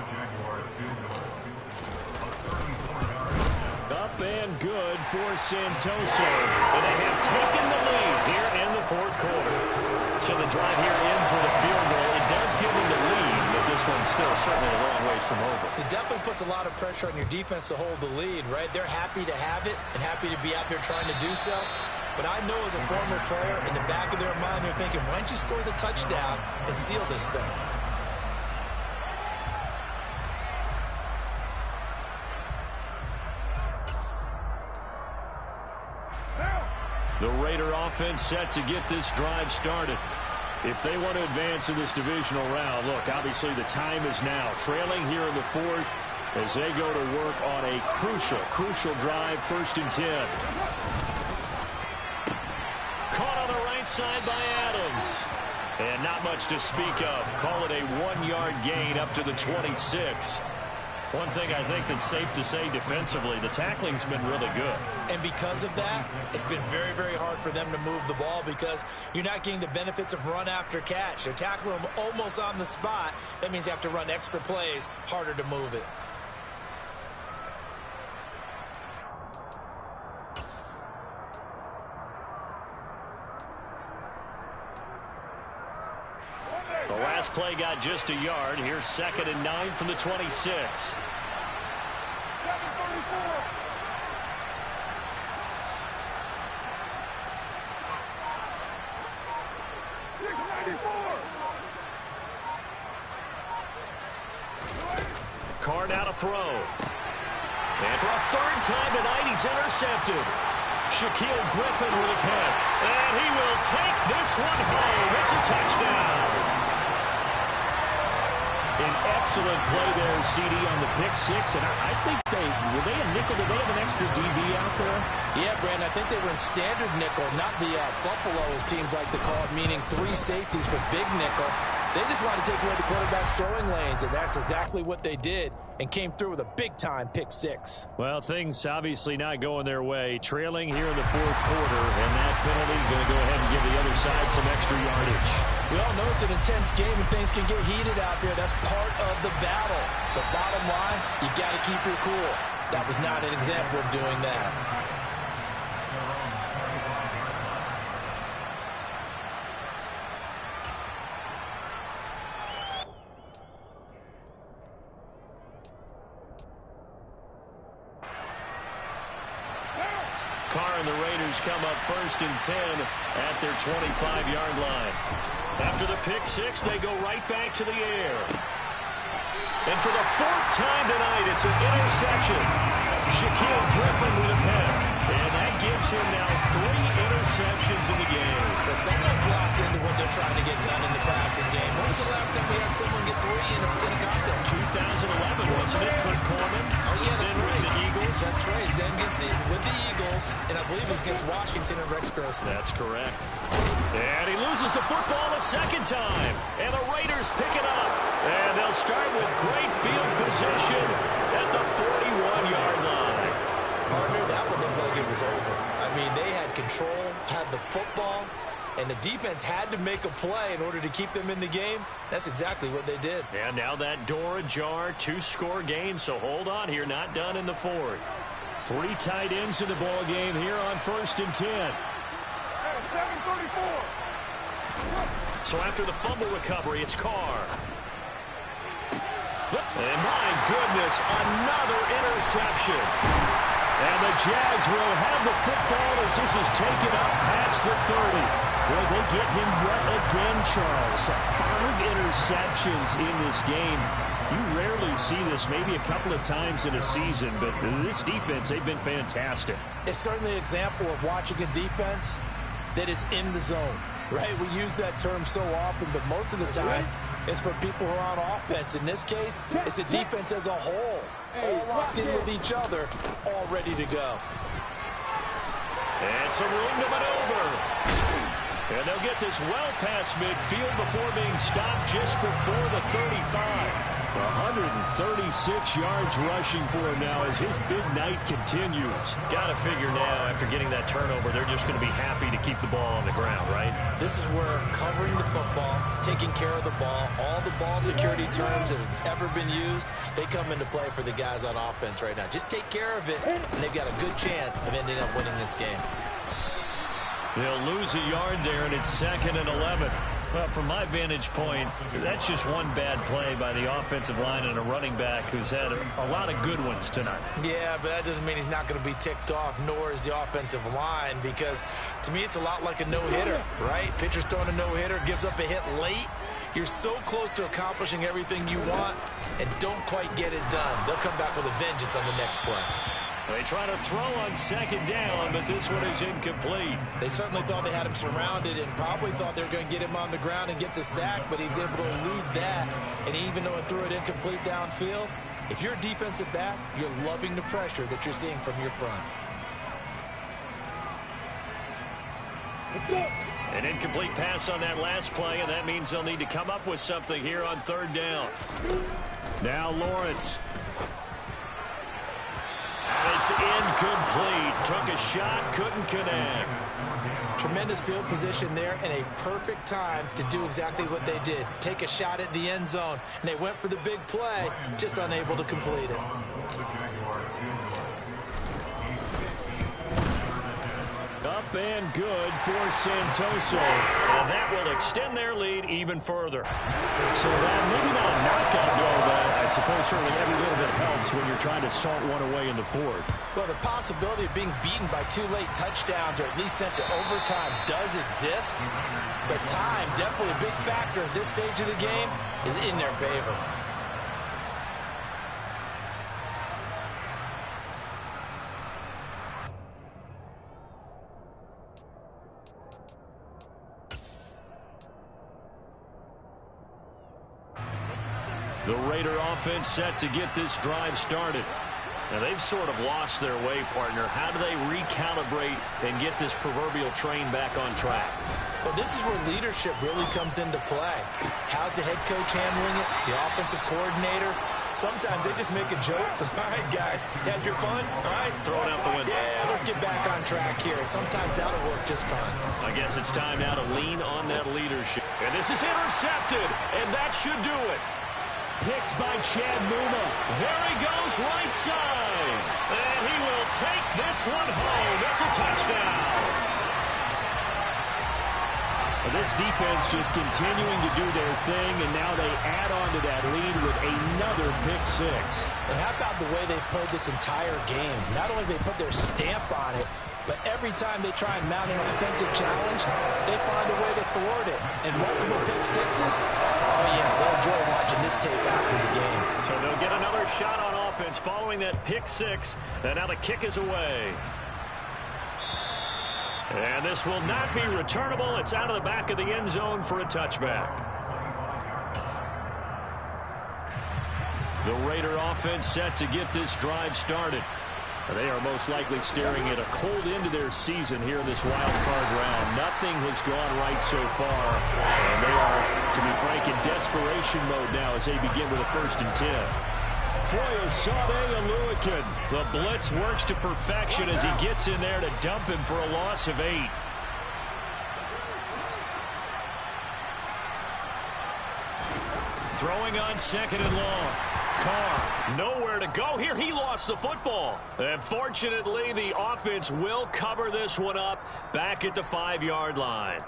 Up and good for Santoso. And they have taken the lead here in the 4th quarter. So the drive here ends with a field goal. It does give them the lead, but this one's still certainly a long ways from over.
It definitely puts a lot of pressure on your defense to hold the lead, right? They're happy to have it and happy to be out there trying to do so. But I know as a former player, in the back of their mind, they're thinking, why don't you score the touchdown and seal this thing?
The Raider offense set to get this drive started. If they want to advance in this divisional round, look, obviously the time is now. Trailing here in the 4th as they go to work on a crucial drive, 1st and 10. Caught on the right side by Adams. And not much to speak of. Call it a 1-yard gain up to the 26. One thing I think that's safe to say defensively, the tackling's been really good.
And because of that, it's been very, very hard for them to move the ball because you're not getting the benefits of run after catch. They're tackling them almost on the spot. That means they have to run extra plays, harder to move it.
The last play got just a yard. Here's 2nd and 9 from the 26.
734.
Carr now to throw. And for a 3rd time tonight, he's intercepted. Shaquille Griffin with a pick. And he will take this one home. It's a touchdown. An excellent play there, CD, on the pick 6. And I think were they a nickel? Did they have an extra DB out there?
Yeah, Brandon, I think they were in standard nickel, not the Buffalo, as teams like to call it, meaning 3 safeties for big nickel. They just wanted to take away the quarterback's throwing lanes, and that's exactly what they did and came through with a big-time pick 6.
Well, things obviously not going their way. Trailing here in the 4th quarter, and that penalty going to go ahead and give the other side some extra yardage.
We all know it's an intense game and things can get heated out there. That's part of the battle. But bottom line, you got to keep your cool. That was not an example of doing that.
Carr and the Raiders come up 1st and 10 at their 25-yard line. After the pick 6, they go right back to the air. And for the 4th time tonight, it's an interception. Shaquille Griffin with a pick. And that gives him now 3 interceptions in the game.
Well, someone's locked into what they're trying to get done in the passing game. When was the last time we had someone get 3 in a contest?
2011, wasn't it? Kurt Coleman.
Oh, yeah, that's
then
right.
With the Eagles.
That's right. He's then gets it with the Eagles, and I believe it's against Washington and Rex Grossman.
That's correct. And he loses the football a 2nd time. And the Raiders pick it up. And they'll start with great field position at the 41-yard line.
Partner, that would look like it was over. I mean, they had control, had the football, and the defense had to make a play in order to keep them in the game. That's exactly what they did.
And now that door ajar, 2-score game, so hold on here, not done in the 4th. 3 tight ends in the ball game here on 1st and 10.
734.
So after the fumble recovery, it's Carr. And my goodness, another interception. And the Jags will have the football as this is taken up past the 30. Boy, they get him yet again, Charles. 5 interceptions in this game. You rarely see this, maybe a couple of times in a season, but this defense, they've been fantastic.
It's certainly an example of watching a defense that is in the zone, right? We use that term so often, but most of the time, it's for people who are on offense. In this case, it's a defense as a whole, all locked in with each other, all ready to go.
And some room to maneuver. And they'll get this well past midfield before being stopped just before the 35. 136 yards rushing for him now as his big night continues. Got to figure now, after getting that turnover, they're just going to be happy to keep the ball on the ground, right?
This is where covering the football, taking care of the ball, all the ball security terms that have ever been used, they come into play for the guys on offense right now. Just take care of it, and they've got a good chance of ending up winning this game.
They'll lose a yard there, and it's 2nd and 11. Well, from my vantage point, that's just one bad play by the offensive line and a running back who's had a lot of good ones tonight.
Yeah, but that doesn't mean he's not going to be ticked off, nor is the offensive line, because to me it's a lot like a no-hitter, right? Pitcher's throwing a no-hitter, gives up a hit late. You're so close to accomplishing everything you want and don't quite get it done. They'll come back with a vengeance on the next play.
They try to throw on 2nd down, but this one is incomplete.
They certainly thought they had him surrounded and probably thought they were going to get him on the ground and get the sack, but he was able to elude that. And even though it threw it incomplete downfield, if you're a defensive back, you're loving the pressure that you're seeing from your front.
An incomplete pass on that last play, and that means they'll need to come up with something here on 3rd down. Now Lawrence. It's incomplete. Took a shot, couldn't connect.
Tremendous field position there and a perfect time to do exactly what they did. Take a shot at the end zone. And they went for the big play, just unable to complete it.
Up and good for Santoso. And that will extend their lead even further. So that maybe not a knockout goal, but I suppose certainly every little bit helps when you're trying to salt one away in the 4th.
Well, the possibility of being beaten by 2 late touchdowns or at least sent to overtime does exist. But time, definitely a big factor at this stage of the game, is in their favor.
The Raider offense set to get this drive started. Now, they've sort of lost their way, partner. How do they recalibrate and get this proverbial train back on track?
Well, this is where leadership really comes into play. How's the head coach handling it? The offensive coordinator? Sometimes they just make a joke. All right, guys, had your fun? All right,
throw it out the window.
Yeah, let's get back on track here. And sometimes that'll work just fine.
I guess it's time now to lean on that leadership. And this is intercepted, and that should do it. Picked by Chad Muma. There he goes, right side. And he will take this one home. It's a touchdown. This defense just continuing to do their thing, and now they add on to that lead with another pick 6.
And how about the way they've played this entire game? Not only have they put their stamp on it, but every time they try and mount an offensive challenge, they find a way to thwart it. And multiple pick 6s, oh yeah, they'll enjoy watching this tape after the game.
So they'll get another shot on offense following that pick 6, and now the kick is away. And this will not be returnable. It's out of the back of the end zone for a touchback. The Raider offense set to get this drive started. They are most likely staring at a cold end to their season here in this wild card round. Nothing has gone right so far. And they are, to be frank, in desperation mode now as they begin with a 1st and 10. Foyesade Aluakin. The blitz works to perfection as he gets in there to dump him for a loss of 8. Throwing on 2nd and long. Carr, nowhere to go here. He lost the football. And fortunately, the offense will cover this one up back at the 5-yard line.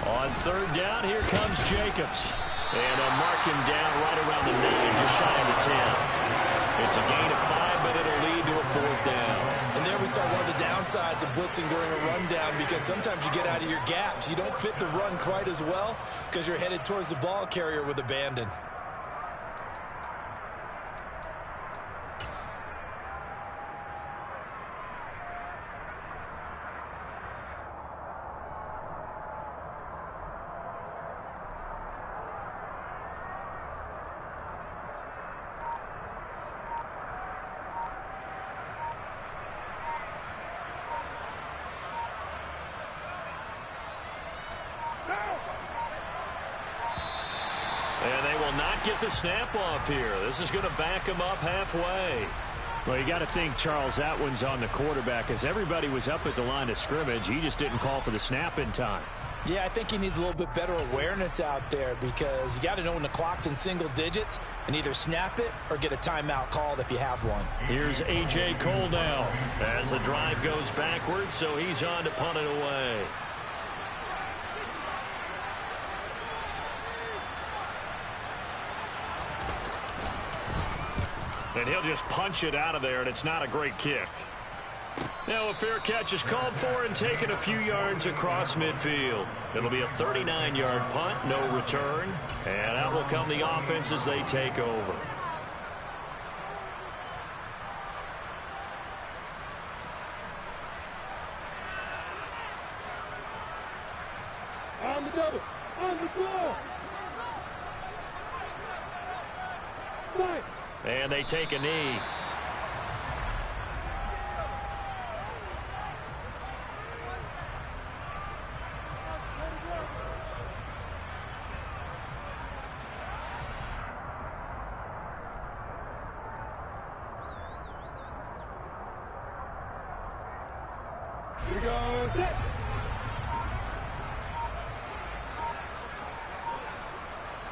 On third down, here comes Jacobs. And they'll mark him down right around the 9, just shy of the 10. It's a gain of 5, but it'll lead to a fourth down.
And there we saw one of the downsides of blitzing during a rundown, because sometimes you get out of your gaps. You don't fit the run quite as well because you're headed towards the ball carrier with abandon.
And they will not get the snap off here. This is going to back him up halfway. Well, you got to think, Charles, that one's on the quarterback, as everybody was up at the line of scrimmage. He just didn't call for the snap in time.
Yeah, I think he needs a little bit better awareness out there, because you got to know when the clock's in single digits and either snap it or get a timeout called if you have one.
Here's A.J. Cole now as the drive goes backwards, so he's on to punt it away. And he'll just punch it out of there, and it's not a great kick. Now a fair catch is called for and taken a few yards across midfield. It'll be a 39-yard punt, no return. And out will come the offense as they take over.
On the double. On the floor. Fight.
And they take a knee.
Here we go. Set.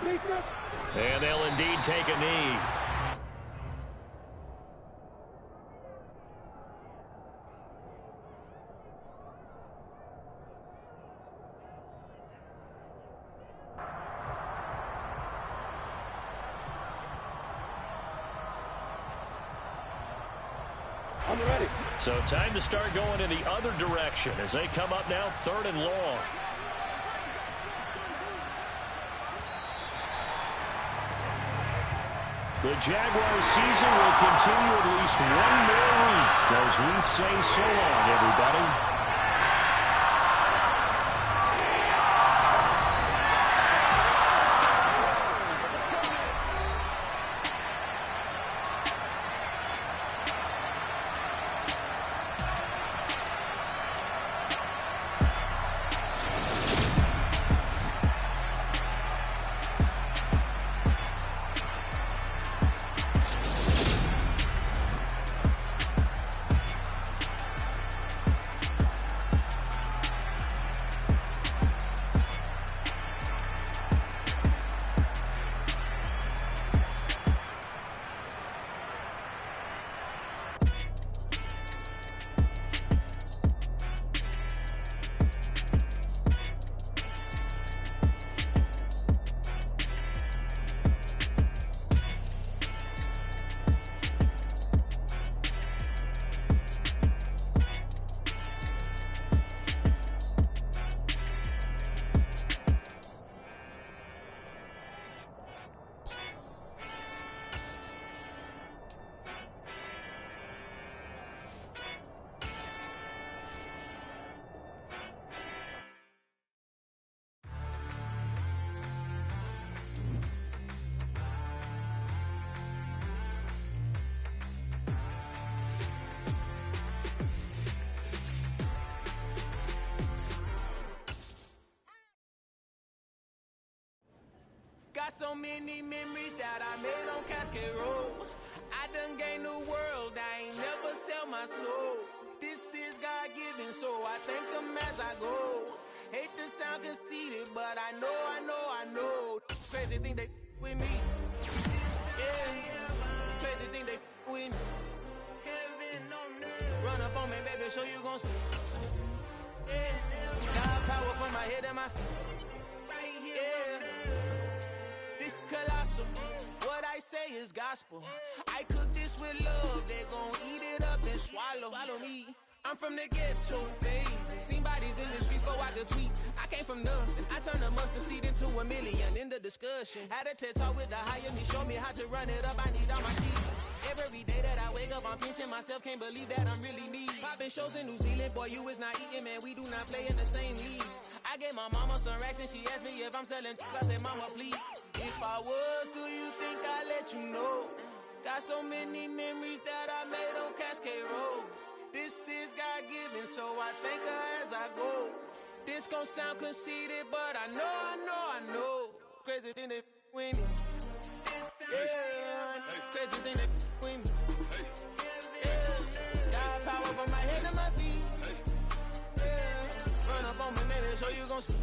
Face up.
And they'll indeed take a knee.
I'm ready.
So time to start going in the other direction as they come up now 3rd and long. The Jaguars season will continue at least one more week as we say so long, everybody.
Got so many memories that I made on Cascade Road. I done gained the world, I ain't never sell my soul. This is God-given, so I thank him as I go. Hate to sound conceited, but I know. Crazy thing they with me. Yeah, crazy thing they with me. Run up on me, baby, show you gon' see. Yeah, God power from my feet. Yeah, this colossal. What I say is gospel. I cook this with love. They gon' eat it up and swallow me. I'm from the ghetto, babe. Seen bodies in the streets, so I could tweet. I came from nothing. I turned a mustard seed into a million. In the discussion, had a TED talk with the higher me. Show me how to run it up. I need all my sheets. Every day that I wake up, I'm pinching myself. Can't believe that I'm really me. Popping shows in New Zealand, boy, you is not eating, man. We do not play in the same league. I gave my mama some racks and she asked me if I'm selling. I said, mama, please. If I was, do you think I'd let you know? Got so many memories that I made on Cascade Road. This is God-given, so I thank her as I go. This gon' sound conceited, but I know. Crazy thing that with me. Yeah, crazy thing that with me. Yeah, got power from my head to my feet. Yeah, run up on me, baby, so you gon' see.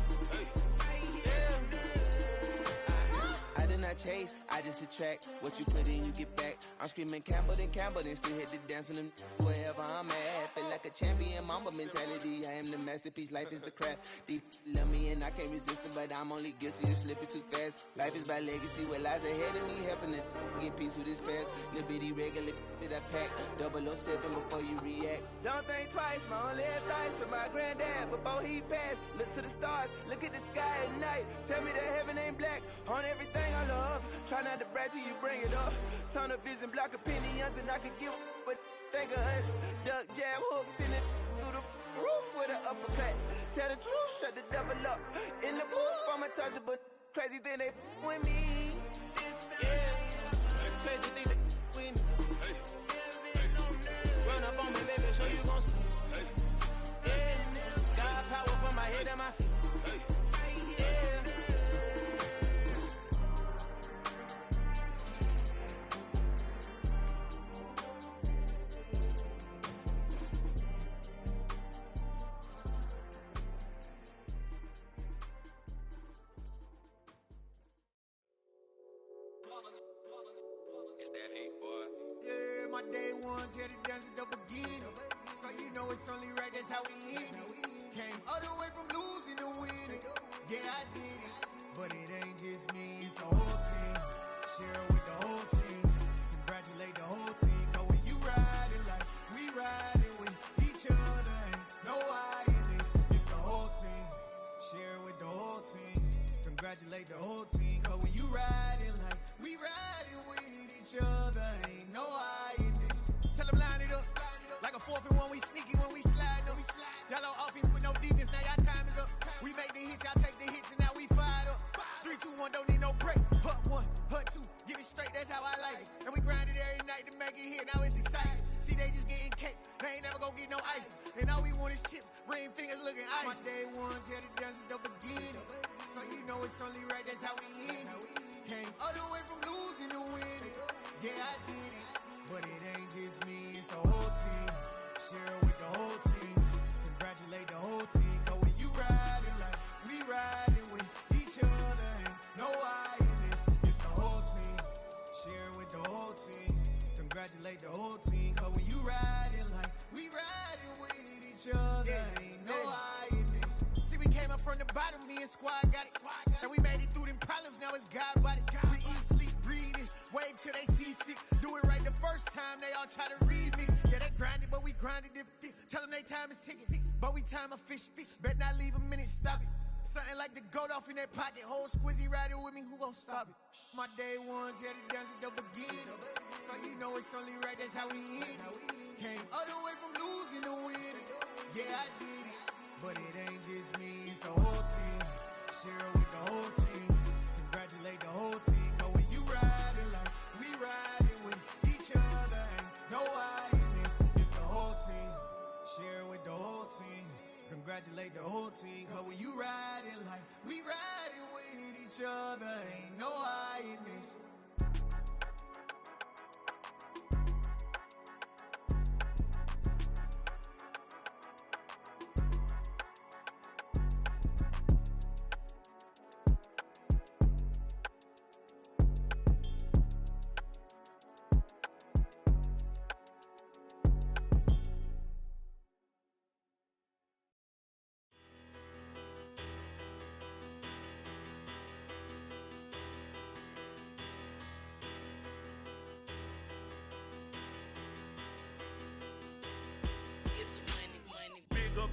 I did not chase, I just attract. What you put in, you get back. I'm screaming Campbell, then still hit the dance and wherever I'm at. Feel like a champion, mamba mentality. I am the masterpiece, life is the craft. Deep love me and I can't resist it, but I'm only guilty of slipping too fast. Life is by legacy, what lies ahead of me, helping to get peace with his past. Little bitty regular that I pack, 007 before you react. Don't think twice, my only advice for my granddad before he passed. Look to the stars, look at the sky at night. Tell me that heaven ain't black on everything I love. Try not to brag till you bring it up. Tunnel vision, block opinions, and I could give but think of us. Duck jab hooks in it through the roof with an uppercut. Tell the truth, shut the devil up. In the booth, I'm untouchable. Crazy thing they with me. Yeah, crazy thing they with me. Run up on me, baby, so you gon' see. Yeah, got power from my head and my feet.
Yeah, my day ones here to dance at the beginning. So you know it's only right, that's how we end it. Came all the way from losing to winning. Yeah, I did it. But it ain't just me, it's the whole team. Share it with the whole team. Congratulate the whole team. Cause when you riding like we riding with each other, ain't no I in this. It's the whole team. Share it with the whole team. Congratulate the whole team. Cause when you riding like we riding with each other, ain't no I in this. Tell them line it up. Like a 4th and 1, we sneaky when we slide them. Yellow offense with no defense, now y'all time is up. We make the hits, y'all take the hits, and now we fired up. 3, 2, 1, don't need no break. Hut 1, hut 2, get it straight, that's how I like it. And we grind it every night to make it hit, now it's exciting. See, they just getting cake, they ain't never gonna get no ice. And all we want is chips, ring fingers looking ice. My day ones here to dance at the beginning. So you know it's only right, that's how we end it. Came all the way from losing to winning. Yeah, I did it. But it ain't just me, it's the whole team. Share it with the whole team. Congratulate the whole team. Cause when you riding like we riding with each other, ain't no I in this. It's the whole team. Share it with the whole team. Congratulate the whole team. Cause when you riding like we riding with each other, ain't no I in this. See, we came up from the bottom, me and squad got it. And we made it through them problems, now it's God body. We eat, sleep, breathe this, wave till they seasick. Do it right the first time, they all try to remix. Yeah, they grinded, but we grinded different. Tell them they time is ticking, but we time a fish. Bet not leave a minute, stop it. Something like the goat off in their pocket. Whole squizzy riding with me, who gon' stop it? My day ones here to dance at the beginning. So you know it's only right, that's how we end it. Came all the way from losing to winning. Yeah, I did it. But it ain't just me, it's the whole team. Share it with the whole team. Congratulate the whole team. Cause when you riding like we riding with each other, ain't no I in this. It's the whole team. Share it with the whole team. Congratulate the whole team. Cause when you riding like we riding with each other, ain't no I in this.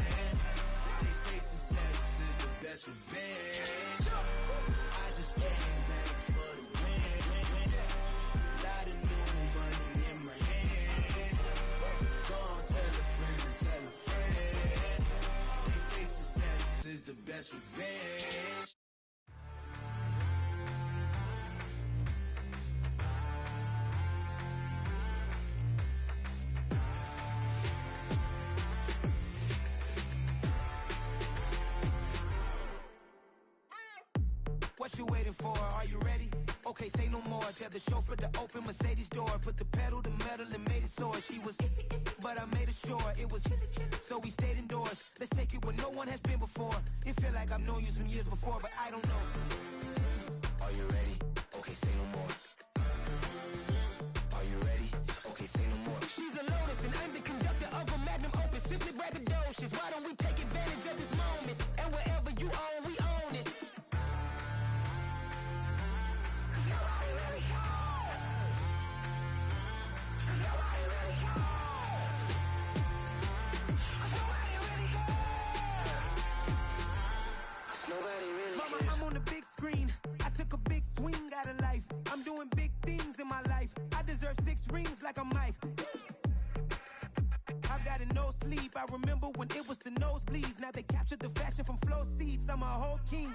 hand. They say success is the best revenge. I just came back for the win. Lot of new money in my hand. Go on, tell a friend, tell a friend. They say success is the best revenge.
What you waiting for? Are you ready? Okay, say no more. Tell the chauffeur to open Mercedes door. Put the pedal to metal and made it soar. She was, but I made it sure it was. So we stayed indoors. Let's take it where no one has been before. It feel like I've known you some years before, but I don't know. Are you ready? Okay, say no more. Are you ready? Okay, say no more. She's a Lotus and I'm the conductor of a magnum opus. Simply braggadocious. Why don't we take advantage of this moment? And wherever you own, we own it. Mama, I'm on the big screen. I took a big swing out of life. I'm doing big things in my life. I deserve 6 rings like I'm Mike. I've got no sleep. I remember when it was the nosebleeds. Now they captured the fashion from flow seats. I'm a whole king.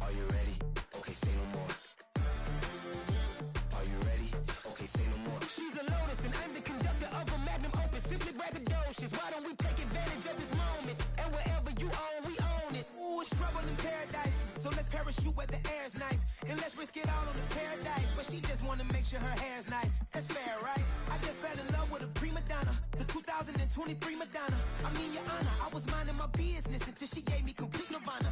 Are you ready? Okay, say no more. Are you ready? Okay, say no more. She's a Lotus and I'm the conductor of a magnum opus. Simply braggadocious. Why don't we take advantage of this moment? And wherever you own, we own it. Ooh, it's trouble in paradise. So let's parachute where the air's nice. And let's risk it all on the paradise. But she just wanna make sure her hair's nice. That's fair, right? I just fell in love with a prima donna. The 2023 Madonna. I mean, your honor, I was minding my business until she gave me complete nirvana.